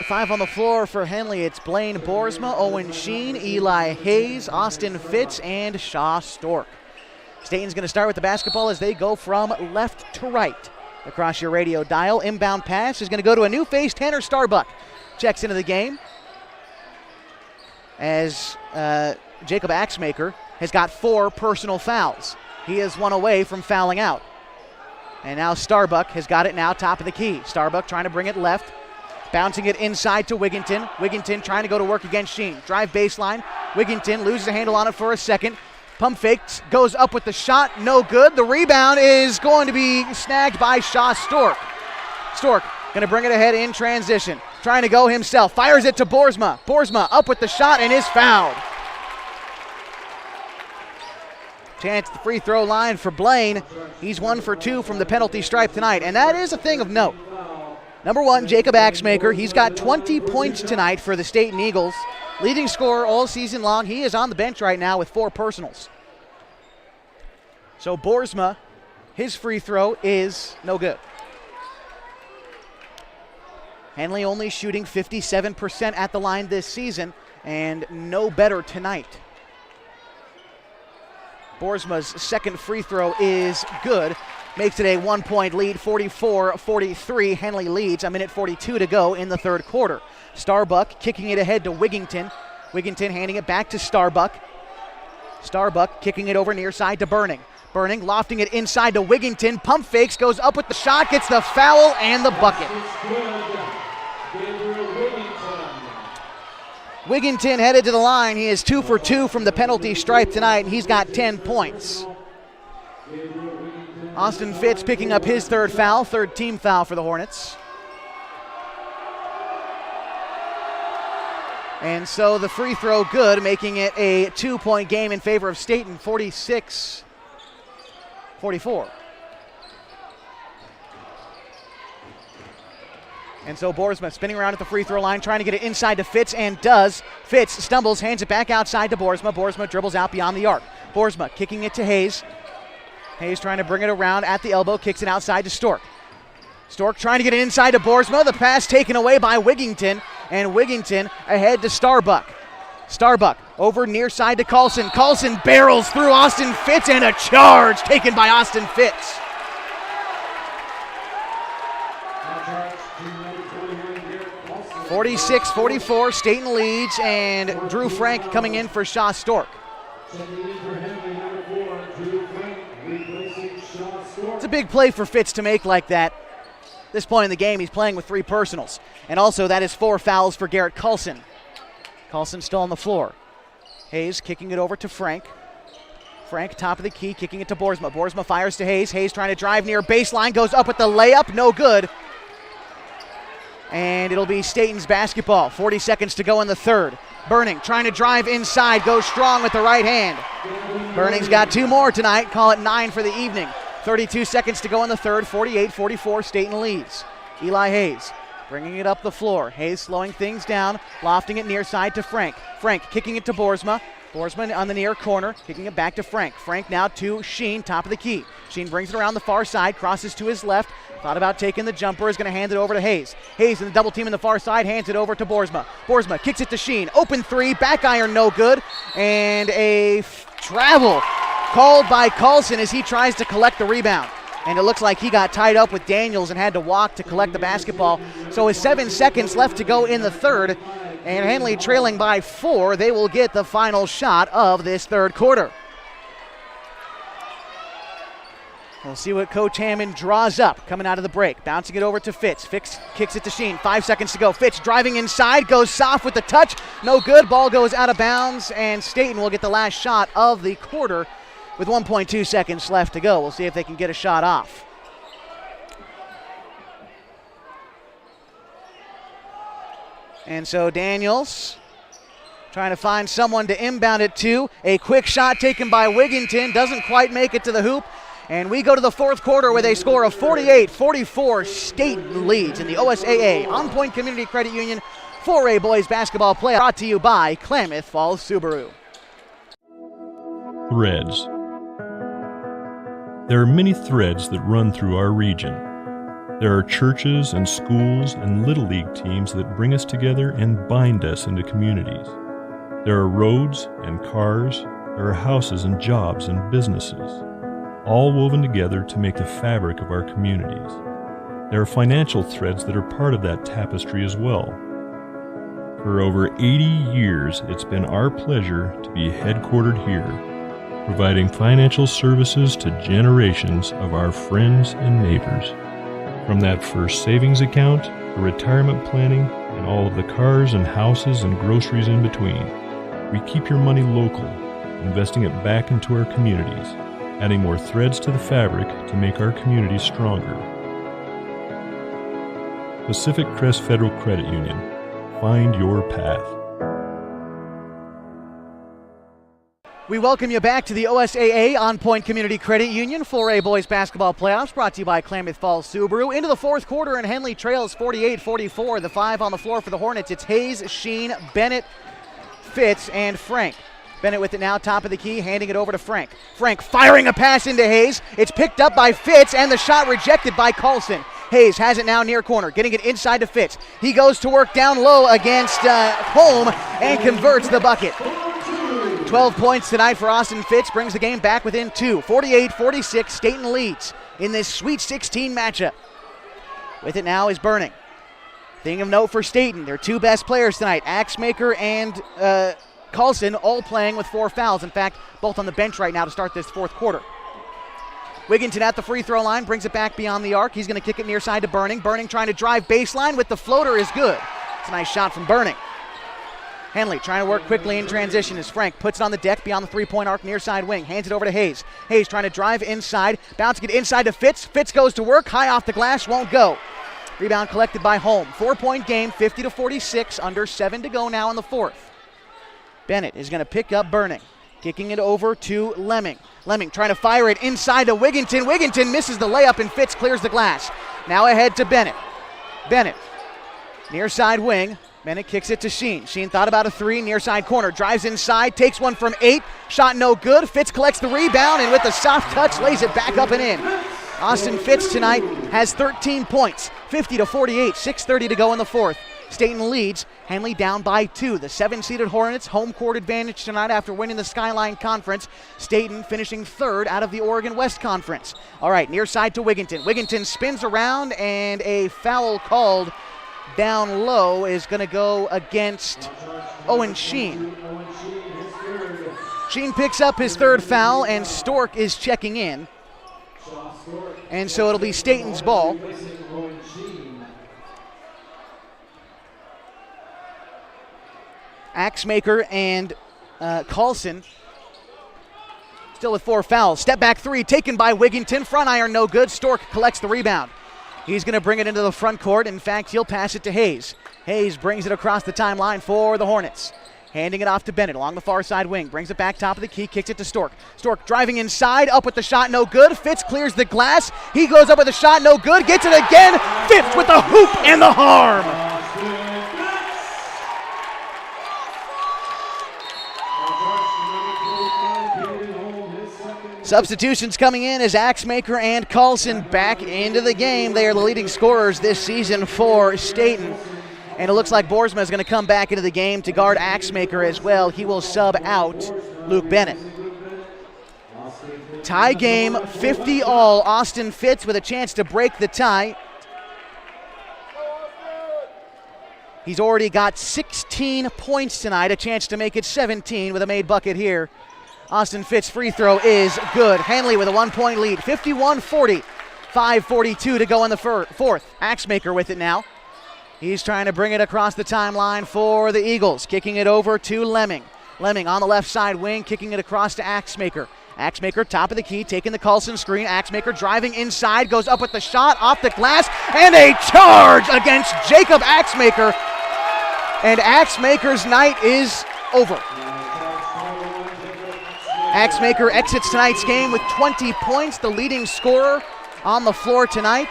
5 on the floor for Henley. It's Blaine Boersma, Owen Sheen, Eli Hayes, Austin Fitz, and Shaw Stork. Staten's going to start with the basketball as they go from left to right across your radio dial. Inbound pass is going to go to a new face. Tanner Starbuck checks into the game as Jacob Axmaker has got 4 personal fouls. He is 1 away from fouling out. And now Starbuck has got it now, top of the key. Starbuck trying to bring it left, bouncing it inside to Wigginton. Wigginton trying to go to work against Sheen. Drive baseline. Wigginton loses a handle on it for a second. Pump fakes, goes up with the shot, no good. The rebound is going to be snagged by Shaw Stork. Stork going to bring it ahead in transition. Trying to go himself, fires it to Boersma. Boersma up with the shot and is fouled. Chance at the free throw line for Blaine. He's 1 for 2 from the penalty stripe tonight, and that is a thing of note. Number 1, Jacob Axmaker. He's got 20 points tonight for the Staten Eagles. Leading scorer all season long. He is on the bench right now with 4 personals. So Boersma, his free throw is no good. Henley only shooting 57% at the line this season, and no better tonight. Boersma's second free throw is good. Makes it a 1-point lead, 44-43. Henley leads, a minute 42 to go in the third quarter. Starbuck kicking it ahead to Wigginton. Wigginton handing it back to Starbuck. Starbuck kicking it over near side to Burning. Burning lofting it inside to Wigginton. Pump fakes, goes up with the shot, gets the foul and the bucket. Wigginton headed to the line. He is 2 for 2 from the penalty stripe tonight, and he's got 10 points. Austin Fitz picking up his third foul, third team foul for the Hornets. And so the free throw good, making it a 2-point game in favor of Staten, 46-44. And so Boersma spinning around at the free throw line, trying to get it inside to Fitz, and does. Fitz stumbles, hands it back outside to Boersma. Boersma dribbles out beyond the arc. Boersma kicking it to Hayes. Hayes trying to bring it around at the elbow, kicks it outside to Stork. Stork trying to get it inside to Boersma. The pass taken away by Wigginton, and Wigginton ahead to Starbuck. Starbuck over near side to Carlson. Carlson barrels through Austin Fitz, and a charge taken by Austin Fitz. 46-44, Staten leads, and Drew Frank coming in for Shaw Stork. It's a big play for Fitz to make like that. At this point in the game, he's playing with 3 personals. And also, that is 4 fouls for Garrett Coulson. Coulson still on the floor. Hayes kicking it over to Frank. Frank, top of the key, kicking it to Boersma. Boersma fires to Hayes. Hayes trying to drive near baseline, goes up with the layup, no good. And it'll be Staten's basketball. 40 seconds to go in the third. Burning, trying to drive inside, goes strong with the right hand. Burning's got 2 more tonight, call it 9 for the evening. 32 seconds to go in the third, 48-44, Staten leads. Eli Hayes bringing it up the floor. Hayes slowing things down, lofting it near side to Frank. Frank kicking it to Boersma. Boersma on the near corner, kicking it back to Frank. Frank now to Sheen, top of the key. Sheen brings it around the far side, crosses to his left. Thought about taking the jumper, is going to hand it over to Hayes. Hayes in the double team in the far side, hands it over to Boersma. Boersma kicks it to Sheen. Open 3, back iron no good. And a travel called by Coulson as he tries to collect the rebound. And it looks like he got tied up with Daniels and had to walk to collect the basketball. So with 7 seconds left to go in the third, and Henley trailing by 4, they will get the final shot of this third quarter. We'll see what Coach Hammond draws up coming out of the break. Bouncing it over to Fitz. Fitz kicks it to Sheen. 5 seconds to go. Fitz driving inside, goes soft with the touch. No good. Ball goes out of bounds, and Staten will get the last shot of the quarter with 1.2 seconds left to go. We'll see if they can get a shot off. And so Daniels trying to find someone to inbound it to. A quick shot taken by Wigginton. Doesn't quite make it to the hoop. And we go to the fourth quarter with a score of 48-44. Staten leads in the OSAA On Point Community Credit Union 4A Boys Basketball Playoff, brought to you by Klamath Falls Subaru. Threads. There are many threads that run through our region. There are churches and schools and Little League teams that bring us together and bind us into communities. There are roads and cars. There are houses and jobs and businesses, all woven together to make the fabric of our communities. There are financial threads that are part of that tapestry as well. For over 80 years, it's been our pleasure to be headquartered here, providing financial services to generations of our friends and neighbors. From that first savings account, to retirement planning, and all of the cars and houses and groceries in between, we keep your money local, investing it back into our communities, adding more threads to the fabric to make our communities stronger. Pacific Crest Federal Credit Union. Find your path. We welcome you back to the OSAA On Point Community Credit Union 4A Boys Basketball Playoffs, brought to you by Klamath Falls Subaru. Into the fourth quarter, and Henley trails 48-44. The 5 on the floor for the Hornets. It's Hayes, Sheen, Bennett, Fitz, and Frank. Bennett with it now, top of the key, handing it over to Frank. Frank firing a pass into Hayes. It's picked up by Fitz, and the shot rejected by Coulson. Hayes has it now near corner, getting it inside to Fitz. He goes to work down low against Holm and converts the bucket. 12 points tonight for Austin Fitz, brings the game back within 2. 48-46, Staten leads in this Sweet 16 matchup. With it now is Burning. Thing of note for Staten, their 2 best players tonight, Axemaker and Coulson, all playing with 4 fouls. In fact, both on the bench right now to start this fourth quarter. Wigginton at the free throw line, brings it back beyond the arc. He's going to kick it near side to Burning. Burning trying to drive baseline with the floater is good. It's a nice shot from Burning. Henley trying to work quickly in transition as Frank puts it on the deck beyond the three-point arc near side wing. Hands it over to Hayes. Hayes trying to drive inside, bouncing it inside to Fitz. Fitz goes to work, high off the glass, won't go. Rebound collected by Holm. 4-point game, 50-46, under 7 to go now in the fourth. Bennett is going to pick up Burning, kicking it over to Lemming. Lemming trying to fire it inside to Wigginton. Wigginton misses the layup and Fitz clears the glass. Now ahead to Bennett. Bennett, near side wing. Bennett kicks it to Sheen. Sheen thought about a 3, near side corner. Drives inside, takes one from 8. Shot no good. Fitz collects the rebound and with a soft touch lays it back up and in. Austin Fitz tonight has 13 points. 50-48, 6:30 to go in the fourth. Staten leads, Henley down by 2. The 7-seeded Hornets, home court advantage tonight after winning the Skyline Conference. Staten finishing 3rd out of the Oregon West Conference. All right, near side to Wigginton. Wigginton spins around and a foul called down low is going to go against Owen Sheen. Sheen picks up his third foul, and Stork is checking in. And so it'll be Staton's ball. Axmaker and Carlson still with 4 fouls. Step back three taken by Wigington. Front iron no good. Stork collects the rebound. He's going to bring it into the front court. In fact, he'll pass it to Hayes. Hayes brings it across the timeline for the Hornets. Handing it off to Bennett along the far side wing. Brings it back top of the key, kicks it to Stork. Stork driving inside, up with the shot, no good. Fitz clears the glass. He goes up with a shot, no good. Gets it again. Fitz with the hoop and the harm. Substitutions coming in as Axmaker and Carlson back into the game. They are the leading scorers this season for Staton. And it looks like Boersma is going to come back into the game to guard Axmaker as well. He will sub out Luke Bennett. Tie game, 50 all. Austin Fitz with a chance to break the tie. He's already got 16 points tonight, a chance to make it 17 with a made bucket here. Austin Fitz free throw is good. Henley with a 1-point lead, 51-40. 5:42 to go in the fourth. Axmaker with it now. He's trying to bring it across the timeline for the Eagles. Kicking it over to Lemming. Lemming on the left side wing, kicking it across to Axmaker. Axmaker top of the key, taking the Carlson screen. Axmaker driving inside, goes up with the shot, off the glass, and a charge against Jacob Axmaker. And Axmaker's night is over. Axmaker exits tonight's game with 20 points, the leading scorer on the floor tonight.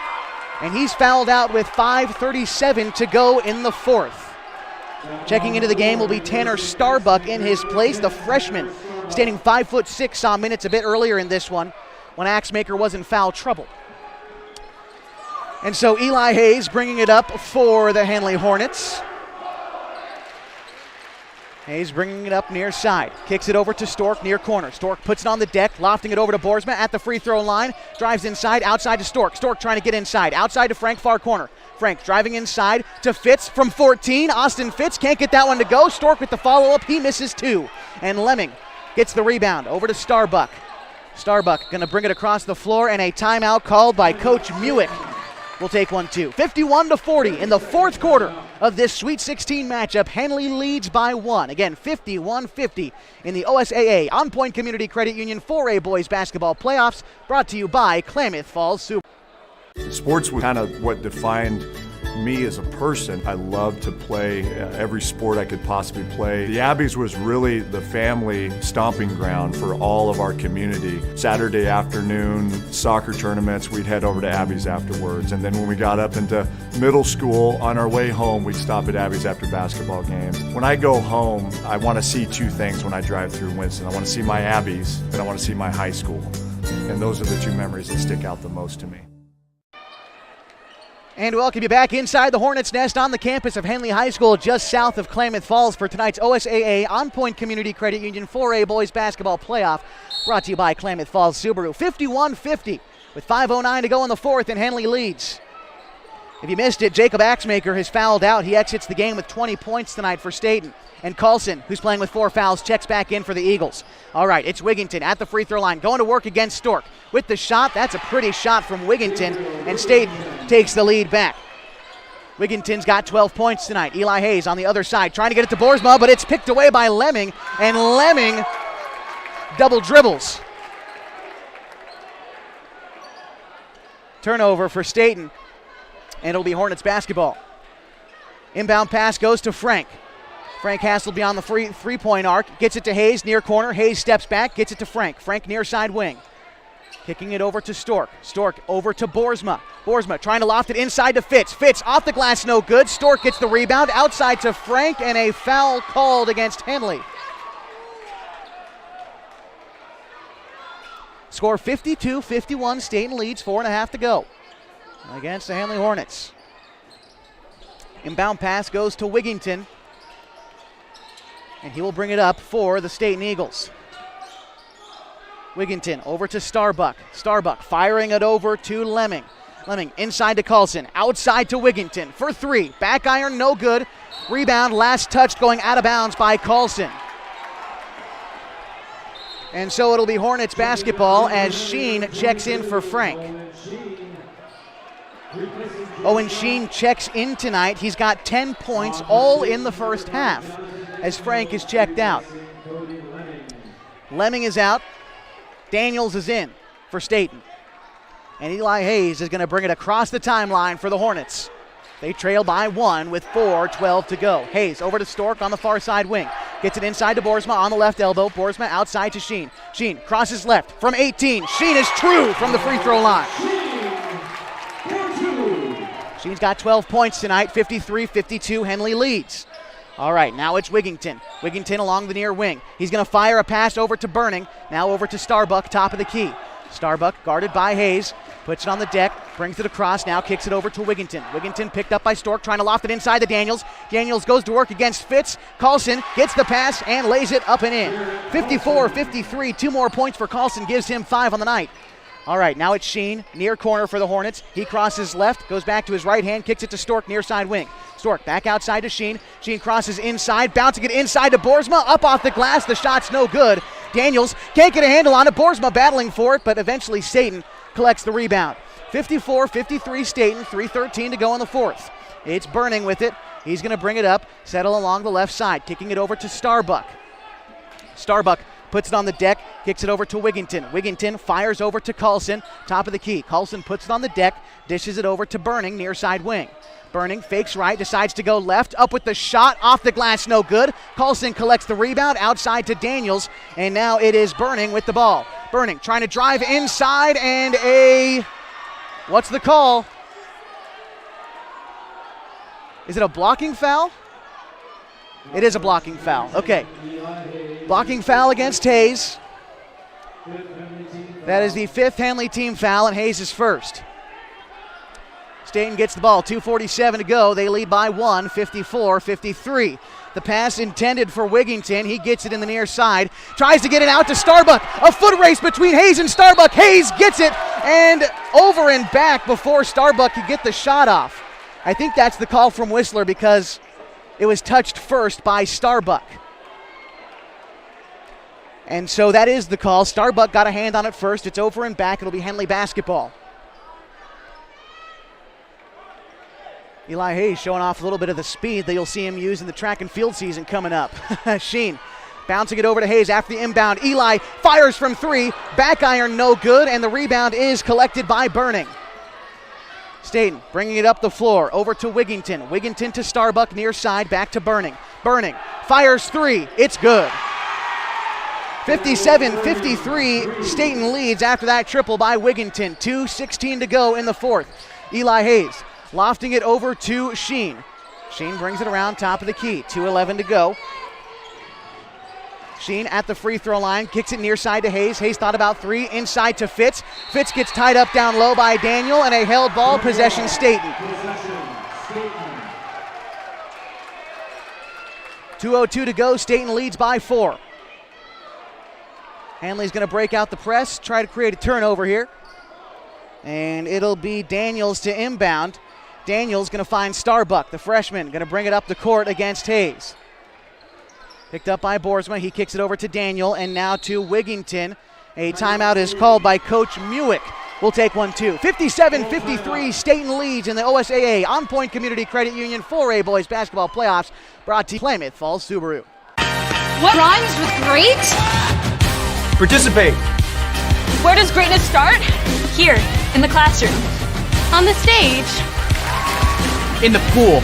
And he's fouled out with 5:37 to go in the fourth. Checking into the game will be Tanner Starbuck in his place, the freshman, standing 5'6", saw minutes a bit earlier in this one when Axmaker was in foul trouble. And so Eli Hayes bringing it up for the Henley Hornets. Hayes bringing it up near side. Kicks it over to Stork near corner. Stork puts it on the deck, lofting it over to Boersma at the free throw line. Drives inside, outside to Stork. Stork trying to get inside. Outside to Frank, far corner. Frank driving inside to Fitz from 14. Austin Fitz can't get that one to go. Stork with the follow-up. He misses 2. And Lemming gets the rebound over to Starbuck. Starbuck going to bring it across the floor, and a timeout called by Coach Muick. We'll take one too. 51-40 in the fourth quarter of this Sweet 16 matchup. Henley leads by 1. Again, 51-50 in the OSAA On Point Community Credit Union 4A Boys Basketball Playoffs, brought to you by Klamath Falls Super. Sports was kind of what defined me as a person. I loved to play every sport I could possibly play. The Abbeys was really the family stomping ground for all of our community. Saturday afternoon soccer tournaments, we'd head over to Abbeys afterwards. And then when we got up into middle school, on our way home, we'd stop at Abbeys after basketball games. When I go home, I want to see 2 things when I drive through Winston. I want to see my Abbeys, and I want to see my high school. And those are the 2 memories that stick out the most to me. And welcome you back inside the Hornets' nest on the campus of Henley High School, just south of Klamath Falls, for tonight's OSAA On Point Community Credit Union 4A Boys Basketball Playoff, brought to you by Klamath Falls Subaru. 51-50 with 5:09 to go in the fourth, and Henley leads. If you missed it, Jacob Axmaker has fouled out. He exits the game with 20 points tonight for Staton. And Carlson, who's playing with 4 fouls, checks back in for the Eagles. All right, it's Wigington at the free throw line, going to work against Stork. With the shot, that's a pretty shot from Wigington, and Staton takes the lead back. Wigington's got 12 points tonight. Eli Hayes on the other side, trying to get it to Boersma, but it's picked away by Lemming, and Lemming double dribbles. Turnover for Staton, and it'll be Hornets basketball. Inbound pass goes to Frank. Frank Hassel beyond the three-point arc, gets it to Hayes near corner. Hayes steps back, gets it to Frank. Frank near side wing. Kicking it over to Stork. Stork over to Boersma. Boersma trying to loft it inside to Fitz. Fitz off the glass, no good. Stork gets the rebound outside to Frank, and a foul called against Henley. Score 52-51. Staton leads, 4.5 to go against the Henley Hornets. Inbound pass goes to Wigington, and he will bring it up for the Staton Eagles. Wigington over to Starbuck. Starbuck firing it over to Lemming. Fleming inside to Carlson, outside to Wigginton for three. Back iron, no good. Rebound, last touch going out of bounds by Carlson. And so it'll be Hornets basketball as Sheen checks in for Frank. Owen Sheen checks in tonight. He's got 10 points all in the first half as Frank is checked out. Lemming is out. Daniels is in for Stayton. And Eli Hayes is going to bring it across the timeline for the Hornets. They trail by 1 with 4:12 to go. Hayes over to Stork on the far side wing. Gets it inside to Boersma on the left elbow. Boersma outside to Sheen. Sheen crosses left from 18. Sheen is true from the free throw line. Sheen's got 12 points tonight, 53-52. Henley leads. All right, now it's Wigginton. Wigginton along the near wing. He's going to fire a pass over to Burning. Now over to Starbuck, top of the key. Starbuck guarded by Hayes. Puts it on the deck, brings it across, now kicks it over to Wigginton. Wigginton picked up by Stork, trying to loft it inside to Daniels. Daniels goes to work against Fitz. Carlson gets the pass and lays it up and in. 54-53, 2 more points for Carlson, gives him 5 on the night. All right, now it's Sheen, near corner for the Hornets. He crosses left, goes back to his right hand, kicks it to Stork, near side wing. Stork back outside to Sheen. Sheen crosses inside, bouncing it inside to Boersma, up off the glass. The shot's no good. Daniels can't get a handle on it. Boersma battling for it, but eventually Stayton collects the rebound. 54-53 Stayton, 3:13 to go in the fourth. It's Burning with it. He's going to bring it up, settle along the left side, kicking it over to Starbuck. Starbuck puts it on the deck, kicks it over to Wigginton. Wigginton fires over to Carlson, top of the key. Carlson puts it on the deck, dishes it over to Burning, near side wing. Burning fakes right, decides to go left, up with the shot, off the glass, no good. Carlson collects the rebound, outside to Daniels, and now it is Burning with the ball. Burning trying to drive inside, and what's the call? Is it a blocking foul? It is a blocking foul. Okay. Blocking foul against Hayes. That is the 5th Henley team foul, and Hayes is first. Stayton gets the ball, 2:47 to go. They lead by 1, 54-53. The pass intended for Wigginton. He gets it in the near side. Tries to get it out to Starbuck. A foot race between Hayes and Starbuck. Hayes gets it, and over and back before Starbuck could get the shot off. I think that's the call from Whistler because it was touched first by Starbuck. And so that is the call. Starbuck got a hand on it first. It's over and back. It'll be Henley basketball. Eli Hayes showing off a little bit of the speed that you'll see him use in the track and field season coming up. Sheen bouncing it over to Hayes after the inbound. Eli fires from 3. Back iron no good, and the rebound is collected by Burning. Stayton bringing it up the floor over to Wigginton. Wigginton to Starbuck near side, back to Burning. Burning fires 3. It's good. 57-53, Stayton leads after that triple by Wigginton. 2:16 to go in the fourth. Eli Hayes lofting it over to Sheen. Sheen brings it around top of the key. 2:11 to go. Sheen at the free throw line, kicks it near side to Hayes. Hayes thought about 3, inside to Fitz. Fitz gets tied up down low by Daniel, and a held ball, possession Stayton. 2:02 to go, Stayton leads by 4. Henley's going to break out the press, try to create a turnover here. And it'll be Daniels to inbound. Daniels going to find Starbuck, the freshman, going to bring it up the court against Hayes. Picked up by Boersma. He kicks it over to Daniel, and now to Wigginton. A timeout is called by Coach Muick. We'll take one too. 57-53, Stayton leads in the OSAA On Point Community Credit Union 4A Boys Basketball Playoffs, brought to Klamath Falls Subaru. What rhymes with great? Participate. Where does greatness start? Here, in the classroom. On the stage. In the pool.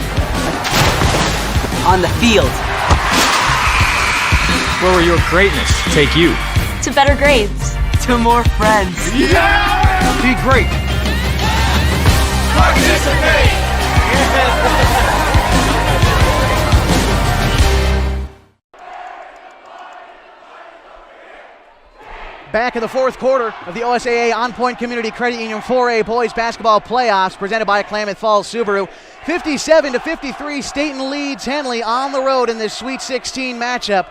On the field. Where will your greatness take you? To better grades. To more friends. Yeah! Be great. Participate! Back in the fourth quarter of the OSAA On Point Community Credit Union 4A Boys Basketball Playoffs, presented by Klamath Falls Subaru. 57-53, Stayton leads Henley on the road in this Sweet 16 matchup.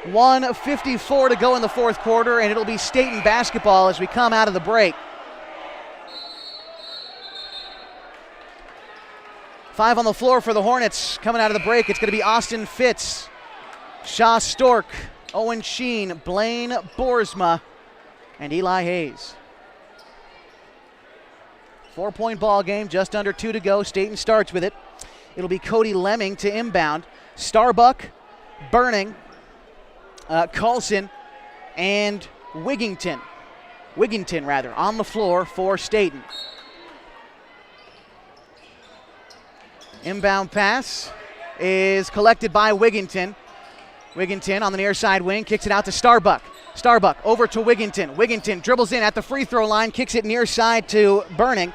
1:54 to go in the fourth quarter, and it'll be Stayton basketball as we come out of the break. 5 on the floor for the Hornets. Coming out of the break, it's going to be Austin Fitz, Shaw Stork, Owen Sheen, Blaine Boersma, and Eli Hayes. 4-point ball game, just under 2 to go. Staten starts with it. It'll be Cody Lemming to inbound. Starbuck, Burning, Carlson, and Wigington on the floor for Staten. Inbound pass is collected by Wigington. Wigington on the near side wing, kicks it out to Starbuck. Starbuck over to Wigington. Wigington dribbles in at the free throw line, kicks it near side to Burning.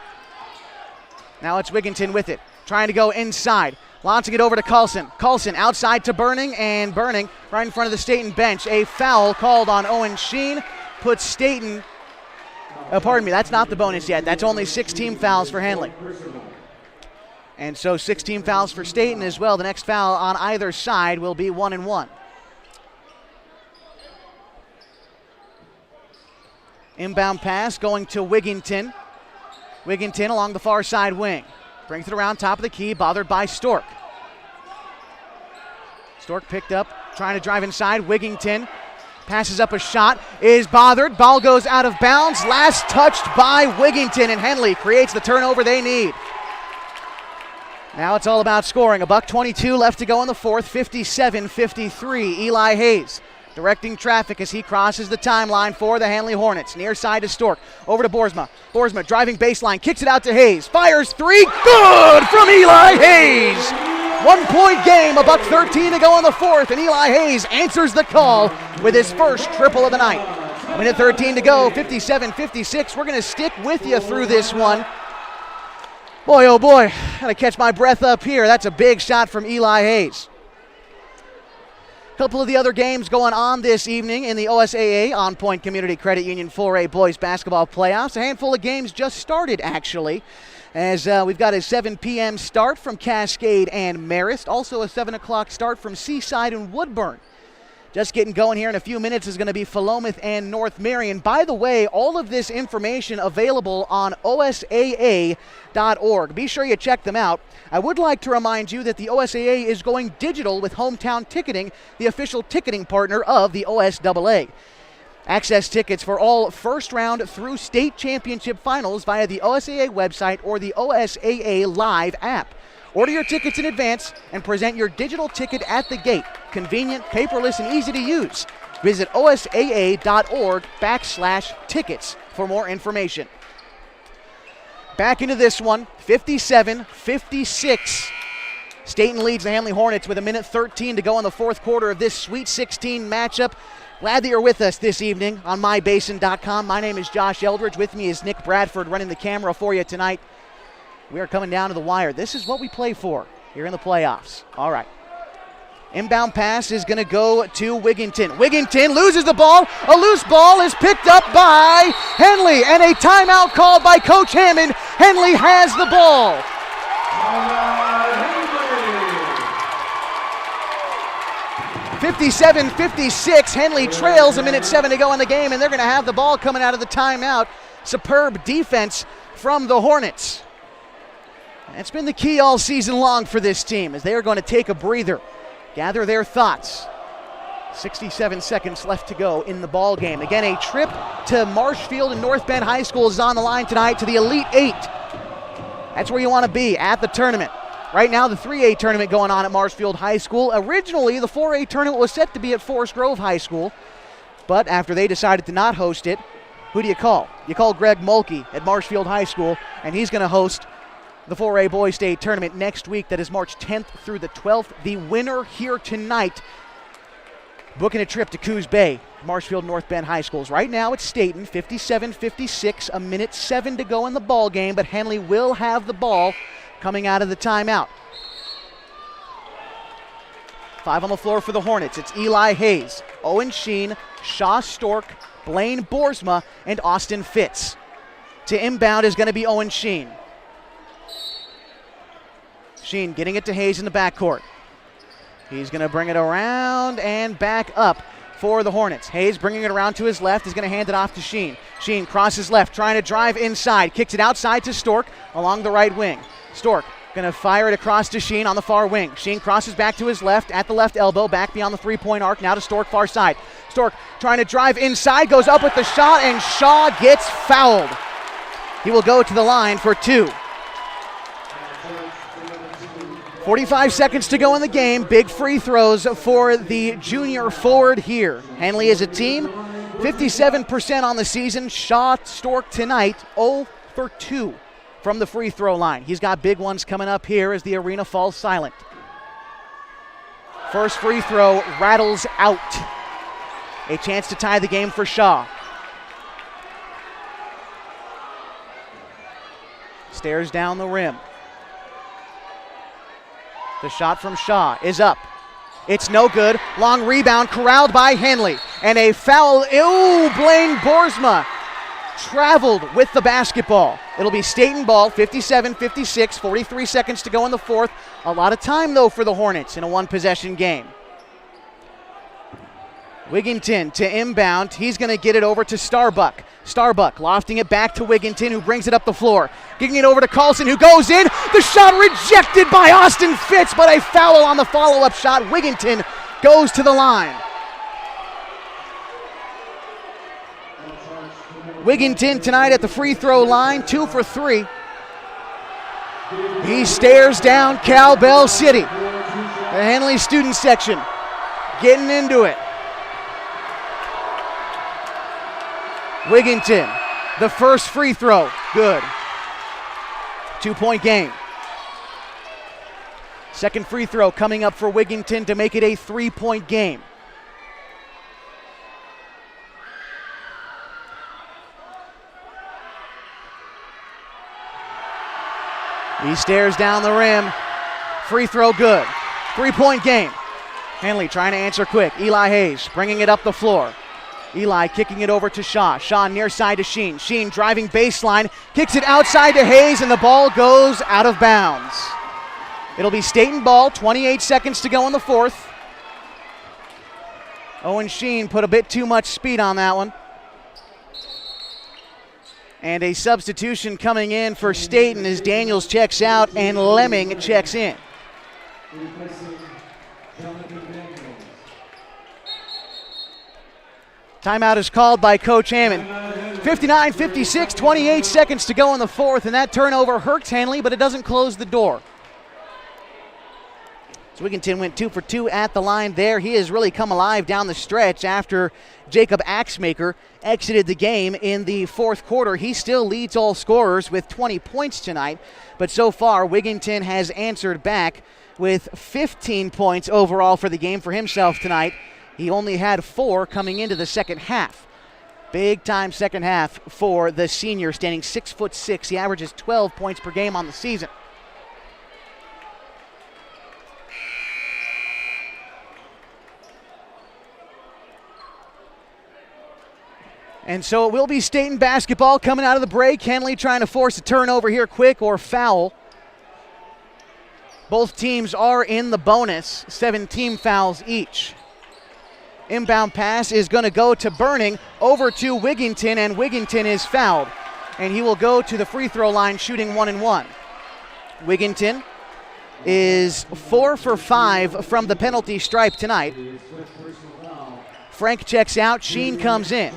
Now it's Wigington with it, trying to go inside. Launching it over to Carlson. Carlson outside to Burning, and Burning right in front of the Staten bench. A foul called on Owen Sheen puts Staten, pardon me, that's not the bonus yet. That's only 6 team fouls for Henley. And so 6 team fouls for Staten as well. The next foul on either side will be 1 and 1. Inbound pass going to Wigington. Wigington along the far side wing. Brings it around top of the key, bothered by Stork. Stork picked up, trying to drive inside. Wigington passes up a shot, is bothered. Ball goes out of bounds. Last touched by Wigington, and Henley creates the turnover they need. Now it's all about scoring. $1:22 left to go in the fourth, 57-53. Eli Hayes directing traffic as he crosses the timeline for the Henley Hornets. Near side to Stork. Over to Boersma. Boersma driving baseline. Kicks it out to Hayes. Fires 3. Good from Eli Hayes. 1-point game. $1:13 to go in the fourth. And Eli Hayes answers the call with his first triple of the night. 1:13 to go. 57-56. We're going to stick with you through this one. Boy, oh boy. Got to catch my breath up here. That's a big shot from Eli Hayes. Couple of the other games going on this evening in the OSAA On Point Community Credit Union 4A Boys Basketball Playoffs. A handful of games just started, actually, as we've got a 7 p.m. start from Cascade and Marist. Also a 7 o'clock start from Seaside and Woodburn. Just getting going here in a few minutes is going to be Philomath and North Marion. By the way, all of this information available on OSAA.org. Be sure you check them out. I would like to remind you that the OSAA is going digital with Hometown Ticketing, the official ticketing partner of the OSAA. Access tickets for all first round through state championship finals via the OSAA website or the OSAA Live app. Order your tickets in advance and present your digital ticket at the gate. Convenient, paperless, and easy to use. Visit OSAA.org/tickets for more information. Back into this one, 57-56. Staten leads the Henley Hornets with 1:13 to go in the fourth quarter of this Sweet 16 matchup. Glad that you're with us this evening on MyBasin.com. My name is Josh Eldridge. With me is Nick Bradford running the camera for you tonight. We are coming down to the wire. This is what we play for here in the playoffs. All right. Inbound pass is going to go to Wigington. Wigington loses the ball. A loose ball is picked up by Henley, and a timeout called by Coach Hammond. Henley has the ball. 57-56. Henley trails 1:07 to go in the game, and they're going to have the ball coming out of the timeout. Superb defense from the Hornets. It's been the key all season long for this team as they are going to take a breather, gather their thoughts. 67 seconds left to go in the ball game. Again, a trip to Marshfield and North Bend High School is on the line tonight to the Elite Eight. That's where you want to be at the tournament. Right now, the 3A tournament going on at Marshfield High School. Originally, the 4A tournament was set to be at Forest Grove High School, but after they decided to not host it, who do you call? You call Greg Mulkey at Marshfield High School, and he's going to host the 4A Boys State Tournament next week. That is March 10th through the 12th. The winner here tonight booking a trip to Coos Bay, Marshfield North Bend High Schools. Right now it's Staten, 57-56, 1:07 to go in the ball game, but Henley will have the ball coming out of the timeout. 5 on the floor for the Hornets. It's Eli Hayes, Owen Sheen, Shaw Stork, Blaine Boersma, and Austin Fitz. To inbound is going to be Owen Sheen. Sheen getting it to Hayes in the backcourt. He's going to bring it around and back up for the Hornets. Hayes bringing it around to his left is going to hand it off to Sheen. Sheen crosses left, trying to drive inside. Kicks it outside to Stork along the right wing. Stork Going to fire it across to Sheen on the far wing. Sheen crosses back to his left, at the left elbow, back beyond the three-point arc, now to Stork far side. Stork trying to drive inside, goes up with the shot, and Shaw gets fouled. He will go to the line for 2. 45 seconds to go in the game. Big free throws for the junior forward here. Henley as a team, 57% on the season. Shaw Stork tonight, 0 for 2 from the free throw line. He's got big ones coming up here as the arena falls silent. First free throw rattles out. A chance to tie the game for Shaw. Stares down the rim. The shot from Shaw is up. It's no good. Long rebound corralled by Henley. And a foul. Ew, Blaine Boersma traveled with the basketball. It'll be Staten ball, 57-56, 43 seconds to go in the fourth. A lot of time, though, for the Hornets in a one-possession game. Wigginton to inbound. He's going to get it over to Starbuck. Starbuck lofting it back to Wigginton, who brings it up the floor. Getting it over to Carlson, who goes in. The shot rejected by Austin Fitz, but a foul on the follow-up shot. Wigginton goes to the line. Wigginton tonight at the free throw line, 2 for 3. He stares down Cowbell City. The Henley student section getting into it. Wigginton, the first free throw, good. 2-point game. Second free throw coming up for Wigginton to make it a 3-point game. He stares down the rim. Free throw good. 3-point game. Henley trying to answer quick. Eli Hayes bringing it up the floor. Eli kicking it over to Shaw. Shaw near side to Sheen. Sheen driving baseline. Kicks it outside to Hayes, and the ball goes out of bounds. It'll be Staten ball. 28 seconds to go in the fourth. Owen Sheen put a bit too much speed on that one. And a substitution coming in for Staten as Daniels checks out and Lemming checks in. Timeout is called by Coach Hammond. 59-56, 28 seconds to go in the fourth, and that turnover hurts Henley, but it doesn't close the door. So Wigginton went 2 for 2 at the line there. He has really come alive down the stretch after Jacob Axmaker exited the game in the fourth quarter. He still leads all scorers with 20 points tonight, but so far Wigginton has answered back with 15 points overall for the game for himself tonight. He only had 4 coming into the second half. Big time second half for the senior, standing 6'6". He averages 12 points per game on the season. And so it will be Staten basketball coming out of the break. Henley trying to force a turnover here quick or foul. Both teams are in the bonus, 7 team fouls each. Inbound pass is going to go to Burning over to Wigginton, and Wigginton is fouled. And he will go to the free throw line shooting 1-1. Wigginton is 4 for 5 from the penalty stripe tonight. Frank checks out, Sheen comes in.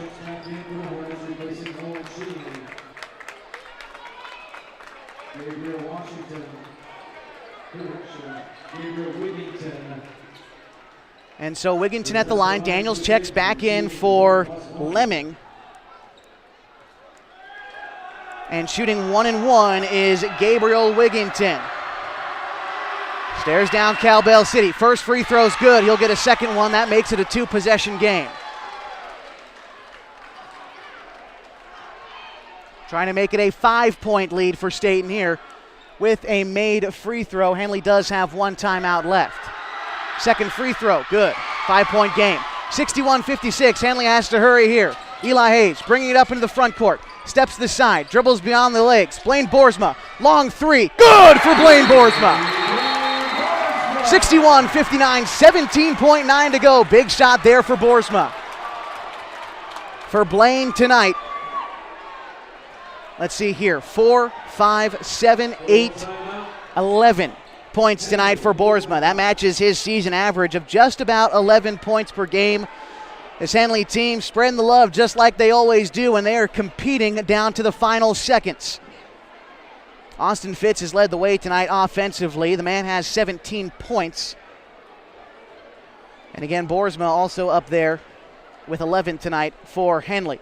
And so Wigginton at the line. Daniels checks back in for Lemming. And shooting 1-1 is Gabriel Wigginton. Stares down Cowbell City. First free throw's good. He'll get a second one. That makes it a 2-possession game. Trying to make it a 5-point lead for Staten here with a made free throw. Henley does have 1 timeout left. Second free throw, good. 5-point game. 61-56, Henley has to hurry here. Eli Hayes bringing it up into the front court. Steps to the side, dribbles beyond the legs. Blaine Boersma, long 3, good for Blaine Boersma. 61-59, 17.9 to go. Big shot there for Boersma. For Blaine tonight, let's see here, 4, 5, 7, 8, 11 points tonight for Boersma. That matches his season average of just about 11 points per game. This Henley team spreading the love just like they always do, and they are competing down to the final seconds. Austin Fitz has led the way tonight offensively. The man has 17 points. And again, Boersma also up there with 11 tonight for Henley.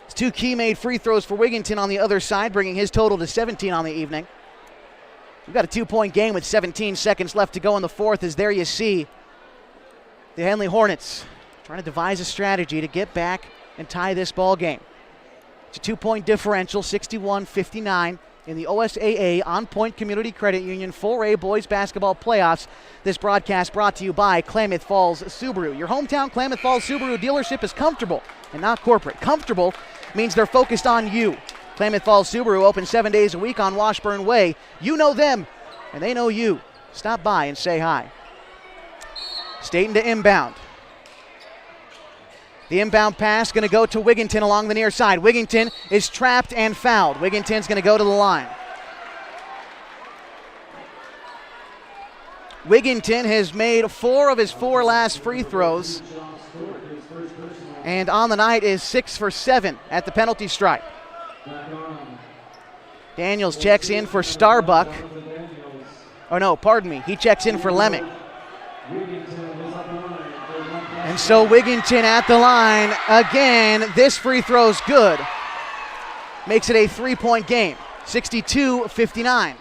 It's 2 key-made free throws for Wigginton on the other side, bringing his total to 17 on the evening. We've got a 2-point game with 17 seconds left to go in the fourth, as there you see the Henley Hornets trying to devise a strategy to get back and tie this ball game. It's a 2-point differential, 61-59 in the OSAA On Point Community Credit Union 4A Boys Basketball Playoffs. This broadcast brought to you by Klamath Falls Subaru. Your hometown Klamath Falls Subaru dealership is comfortable and not corporate. Comfortable means they're focused on you. Klamath Falls Subaru open 7 days a week on Washburn Way. You know them, and they know you. Stop by and say hi. Staten to inbound. The inbound pass going to go to Wigginton along the near side. Wigginton is trapped and fouled. Wigginton's going to go to the line. Wigginton has made 4 of his 4 last free throws, and on the night is 6 for 7 at the penalty stripe. Daniels checks in for Starbuck. Oh no, pardon me, he checks in for Lemming. And so Wigginton at the line again. This free throw's good. Makes it a 3-point game, 62-59.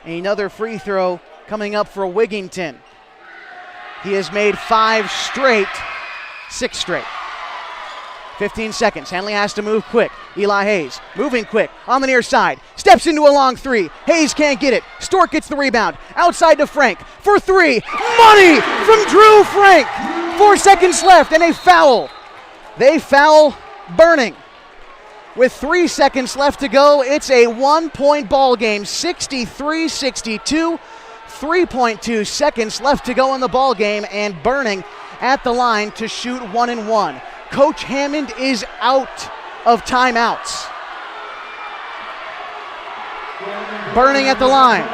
Another free throw coming up for Wigginton. He has made 5 straight, 6 straight. 15 seconds. Henley has to move quick. Eli Hayes moving quick on the near side. Steps into a long 3. Hayes can't get it. Stork gets the rebound. Outside to Frank for 3. Money from Drew Frank. 4 seconds left and a foul. They foul Burning. With 3 seconds left to go, it's a 1-point ball game. 63-62. 3.2 seconds left to go in the ball game, and Burning at the line to shoot 1-1. Coach Hammond is out of timeouts. Burning at the line.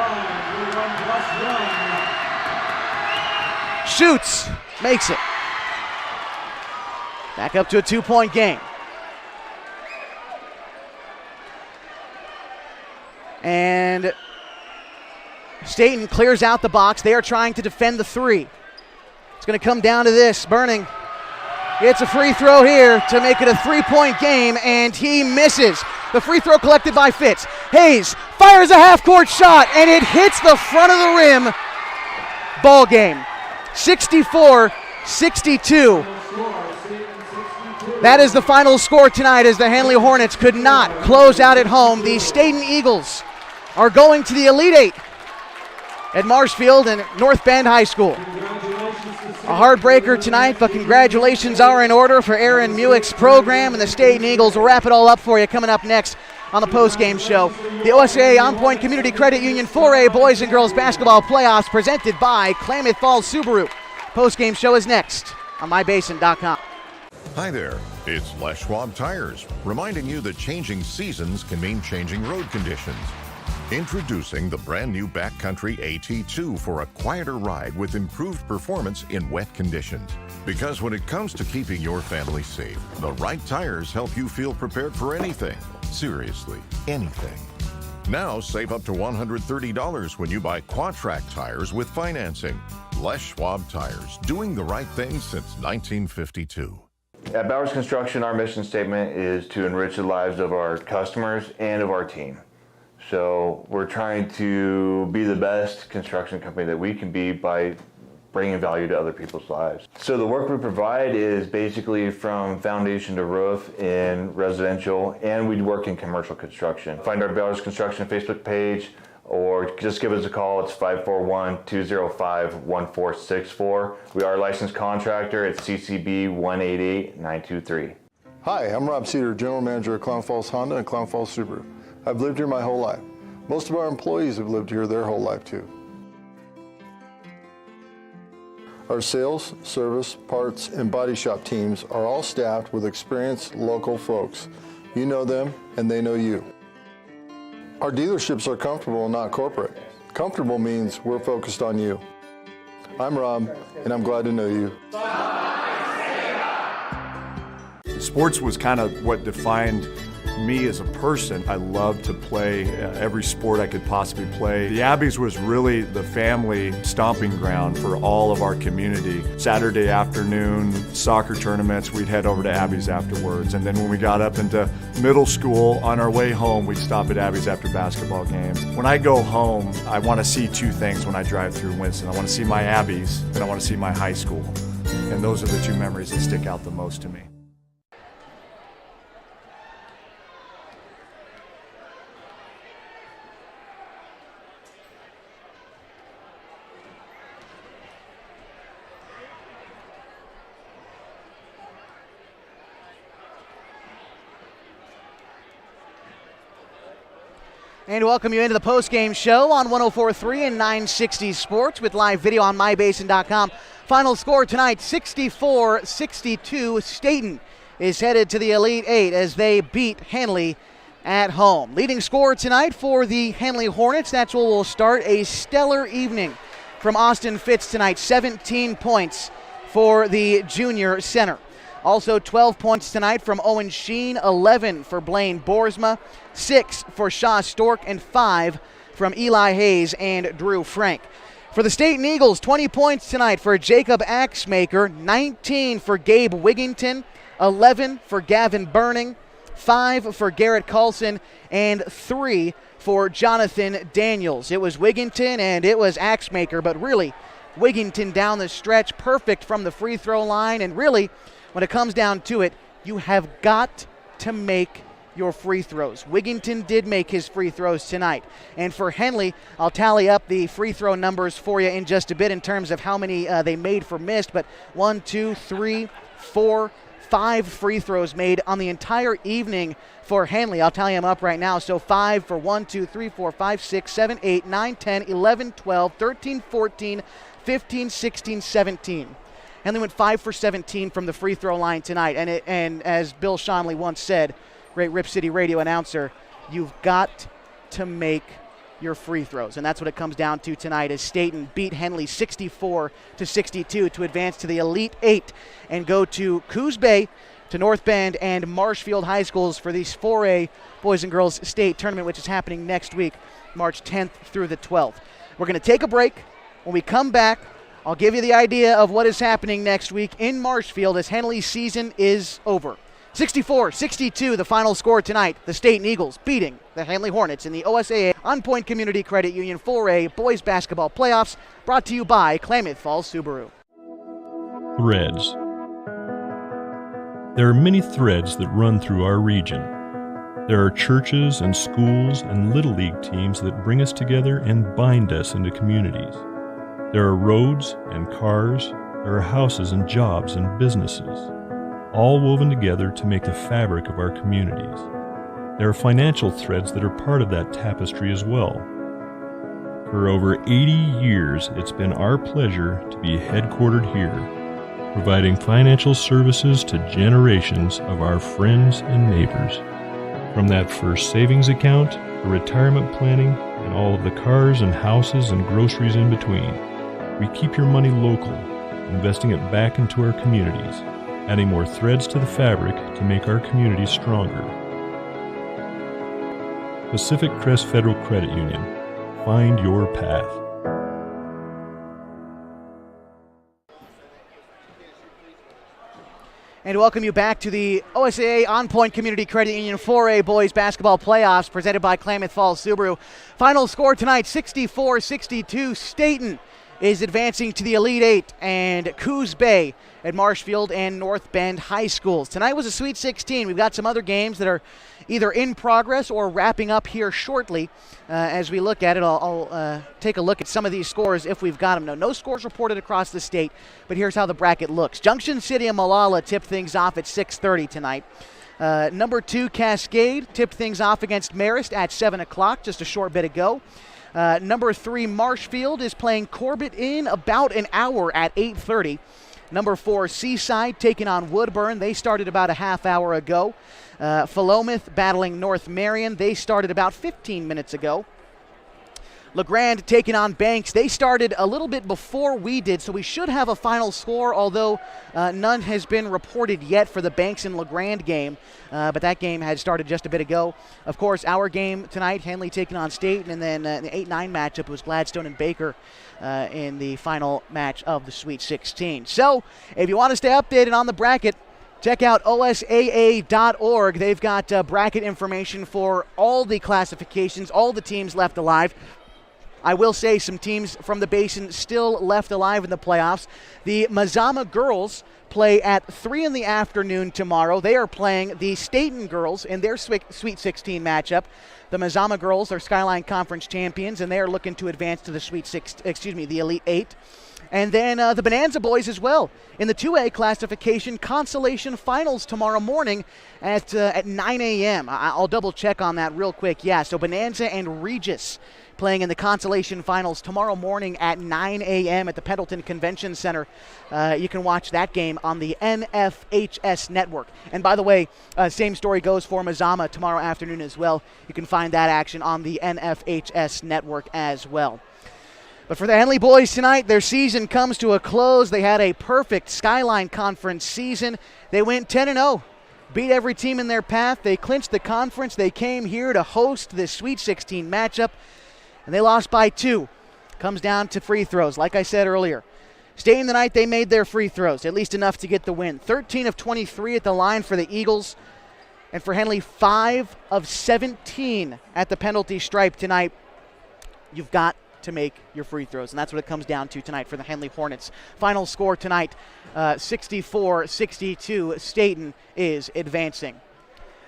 Shoots, makes it. Back up to a 2-point game. And Staten clears out the box. They are trying to defend the 3. It's going to come down to this. Burning gets a free throw here to make it a 3-point game, and he misses. The free throw collected by Fitz. Hayes fires a half-court shot, and it hits the front of the rim. Ball game. 64-62. That is the final score tonight, as the Henley Hornets could not close out at home. The Staten Eagles are going to the Elite 8 at Marshfield and North Bend High School. A heartbreaker tonight, but congratulations are in order for Aaron Muick's program and the Staten Eagles. We'll wrap it all up for you coming up next on the postgame show. The OSAA On Point Community Credit Union 4A Boys and Girls Basketball Playoffs presented by Klamath Falls Subaru. Postgame show is next on mybasin.com. Hi there, it's Les Schwab Tires, reminding you that changing seasons can mean changing road conditions. Introducing the brand new Backcountry AT2 for a quieter ride with improved performance in wet conditions. Because when it comes to keeping your family safe, the right tires help you feel prepared for anything. Seriously, anything. Now save up to $130 when you buy Quadtrac tires with financing. Les Schwab Tires, doing the right thing since 1952. At Bowers Construction, our mission statement is to enrich the lives of our customers and of our team. So we're trying to be the best construction company that we can be by bringing value to other people's lives. So the work we provide is basically from foundation to roof in residential, and we work in commercial construction. Find our Bowers Construction Facebook page, or just give us a call. It's 541-205-1464. We are a licensed contractor at CCB 188923. Hi, I'm Rob Cedar, General Manager of Klamath Falls Honda and Klamath Falls Subaru. I've lived here my whole life. Most of our employees have lived here their whole life too. Our sales, service, parts, and body shop teams are all staffed with experienced local folks. You know them, and they know you. Our dealerships are comfortable, not corporate. Comfortable means we're focused on you. I'm Rob, and I'm glad to know you. Sports was kind of what defined me as a person. I loved to play every sport I could possibly play. The Abbeys was really the family stomping ground for all of our community. Saturday afternoon soccer tournaments, we'd head over to Abbeys afterwards. And then when we got up into middle school, on our way home, we'd stop at Abbeys after basketball games. When I go home, I want to see two things when I drive through Winston. I want to see my Abbeys, and I want to see my high school. And those are the two memories that stick out the most to me. And welcome you into the post-game show on 104.3 and 960 Sports with live video on mybasin.com. Final score tonight, 64-62. Staton is headed to the Elite Eight as they beat Henley at home. Leading scorer tonight for the Henley Hornets. That's where we'll start a stellar evening from Austin Fitz tonight. 17 points for the junior center. Also 12 points tonight from Owen Sheen, 11 for Blaine Boersma, 6 for Shaw Stork, and 5 from Eli Hayes and Drew Frank. For the Staten Eagles, 20 points tonight for Jacob Axmaker, 19 for Gabe Wigington, 11 for Gavin Burning, 5 for Garrett Carlson, and 3 for Jonathan Daniels. It was Wigington and it was Axmaker, but really Wigington down the stretch, perfect from the free throw line, and really when it comes down to it, you have got to make your free throws. Wigington did make his free throws tonight. And for Henley, I'll tally up the free throw numbers for you in just a bit in terms of how many they made for missed, but 1, 2, 3, 4, 5 free throws made on the entire evening for Henley. I'll tally them up right now. So 5 for 1, 2, 3, 4, 5, 6, 7, 8, 9, 10, 11, 12, 13, 14, 15, 16, 17. Henley went 5 for 17 from the free throw line tonight. And as Bill Schonley once said, great Rip City radio announcer, you've got to make your free throws. And that's what it comes down to tonight as Staten beat Henley 64-62 to advance to the Elite Eight and go to Coos Bay, to North Bend, and Marshfield High Schools for the 4A Boys and Girls State Tournament, which is happening next week, March 10th through the 12th. We're going to take a break. When we come back, I'll give you the idea of what is happening next week in Marshfield as Henley's season is over. 64-62, the final score tonight. The Staten Eagles beating the Henley Hornets in the OSAA On Point Community Credit Union 4A Boys Basketball Playoffs, brought to you by Klamath Falls Subaru. Threads. There are many threads that run through our region. There are churches and schools and Little League teams that bring us together and bind us into communities. There are roads and cars, there are houses and jobs and businesses, all woven together to make the fabric of our communities. There are financial threads that are part of that tapestry as well. For over 80 years, it's been our pleasure to be headquartered here, providing financial services to generations of our friends and neighbors. From that first savings account, to retirement planning, and all of the cars and houses and groceries in between. We keep your money local, investing it back into our communities, adding more threads to the fabric to make our communities stronger. Pacific Crest Federal Credit Union. Find your path. And welcome you back to the OSAA On Point Community Credit Union 4A Boys Basketball Playoffs presented by Klamath Falls Subaru. Final score tonight, 64-62. Staten is advancing to the Elite Eight, and Coos Bay at Marshfield and North Bend High Schools. Tonight was a Sweet 16. We've got some other games that are either in progress or wrapping up here shortly. As we look at it, I'll take a look at some of these scores if we've got them. No scores reported across the state, but here's how the bracket looks. Junction City and Malala tipped things off at 6:30 tonight. Number 2, Cascade, tipped things off against Marist at 7 o'clock, just a short bit ago. Number 3, Marshfield is playing Corbett in about an hour at 8:30. Number 4, Seaside taking on Woodburn. They started about a half hour ago. Philomath battling North Marion. They started about 15 minutes ago. LeGrand taking on Banks. They started a little bit before we did, so we should have a final score, although none has been reported yet for the Banks and LeGrand game. But that game had started just a bit ago. Of course, our game tonight, Henley taking on State, and then the 8-9 matchup was Gladstone and Baker in the final match of the Sweet 16. So, if you want to stay updated on the bracket, check out OSAA.org. They've got bracket information for all the classifications, all the teams left alive. I will say some teams from the Basin still left alive in the playoffs. The Mazama girls play at 3 in the afternoon tomorrow. They are playing the Stayton girls in their Sweet 16 matchup. The Mazama girls are Skyline Conference champions, and they are looking to advance to the Elite 8. And then the Bonanza boys as well in the 2A classification consolation finals tomorrow morning at 9 a.m. I'll double check on that real quick. Yeah, so Bonanza and Regis playing in the consolation finals tomorrow morning at 9 a.m. at the Pendleton Convention Center. You can watch that game on the NFHS network. And by the way, same story goes for Mazama tomorrow afternoon as well. You can find that action on the NFHS network as well. But for the Henley boys tonight, their season comes to a close. They had a perfect Skyline Conference season. They went 10-0, beat every team in their path. They clinched the conference. They came here to host this Sweet 16 matchup, and they lost by 2. Comes down to free throws, like I said earlier. Staying the night, they made their free throws, at least enough to get the win. 13 of 23 at the line for the Eagles. And for Henley, 5 of 17 at the penalty stripe tonight. You've got to make your free throws, and that's what it comes down to tonight for the Henley Hornets. Final score tonight, 64-62. Stayton is advancing.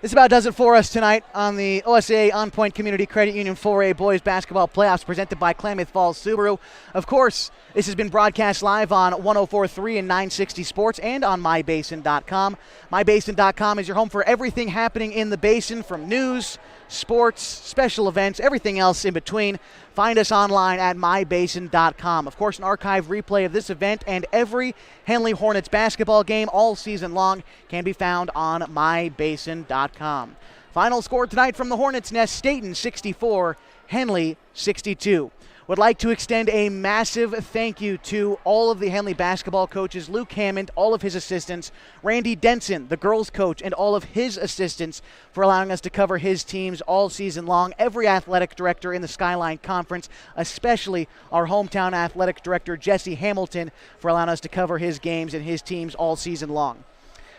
This about does it for us tonight on the OSAA On Point Community Credit Union 4A Boys Basketball Playoffs presented by Klamath Falls Subaru. Of course, this has been broadcast live on 104.3 and 960 Sports and on MyBasin.com. MyBasin.com is your home for everything happening in the Basin, from news, sports, special events, everything else in between. Find us online at MyBasin.com. Of course, an archive replay of this event and every Henley Hornets basketball game all season long can be found on MyBasin.com. Final score tonight from the Hornets' nest, Stayton 64, Henley 62. Would like to extend a massive thank you to all of the Henley basketball coaches, Luke Hammond, all of his assistants, Randy Denson, the girls coach, and all of his assistants for allowing us to cover his teams all season long. Every athletic director in the Skyline Conference, especially our hometown athletic director, Jesse Hamilton, for allowing us to cover his games and his teams all season long.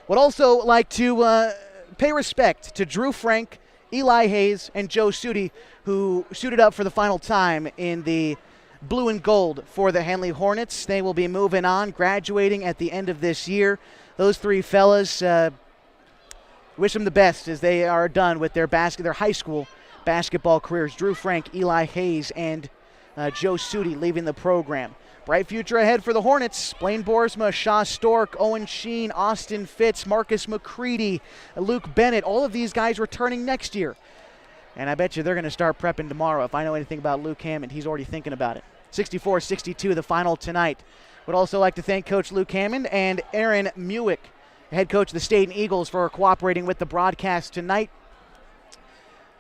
Would also like to pay respect to Drew Frank, Eli Hayes, and Joe Sudi, who suited up for the final time in the blue and gold for the Henley Hornets. They will be moving on, graduating at the end of this year. Those three fellas, wish them the best as they are done with their high school basketball careers. Drew Frank, Eli Hayes, and Joe Sudi leaving the program. Bright future ahead for the Hornets. Blaine Boersma, Shaw Stork, Owen Sheen, Austin Fitz, Marcus McCready, Luke Bennett, all of these guys returning next year. And I bet you they're going to start prepping tomorrow. If I know anything about Luke Hammond, he's already thinking about it. 64-62, the final tonight. Would also like to thank Coach Luke Hammond and Aaron Muick, head coach of the Stayton Eagles, for cooperating with the broadcast tonight.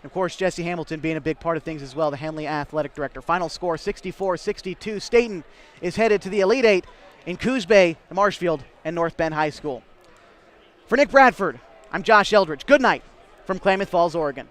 Of course, Jesse Hamilton being a big part of things as well, the Henley athletic director. Final score, 64-62. Stayton is headed to the Elite 8 in Coos Bay, Marshfield, and North Bend High School. For Nick Bradford, I'm Josh Eldridge. Good night from Klamath Falls, Oregon.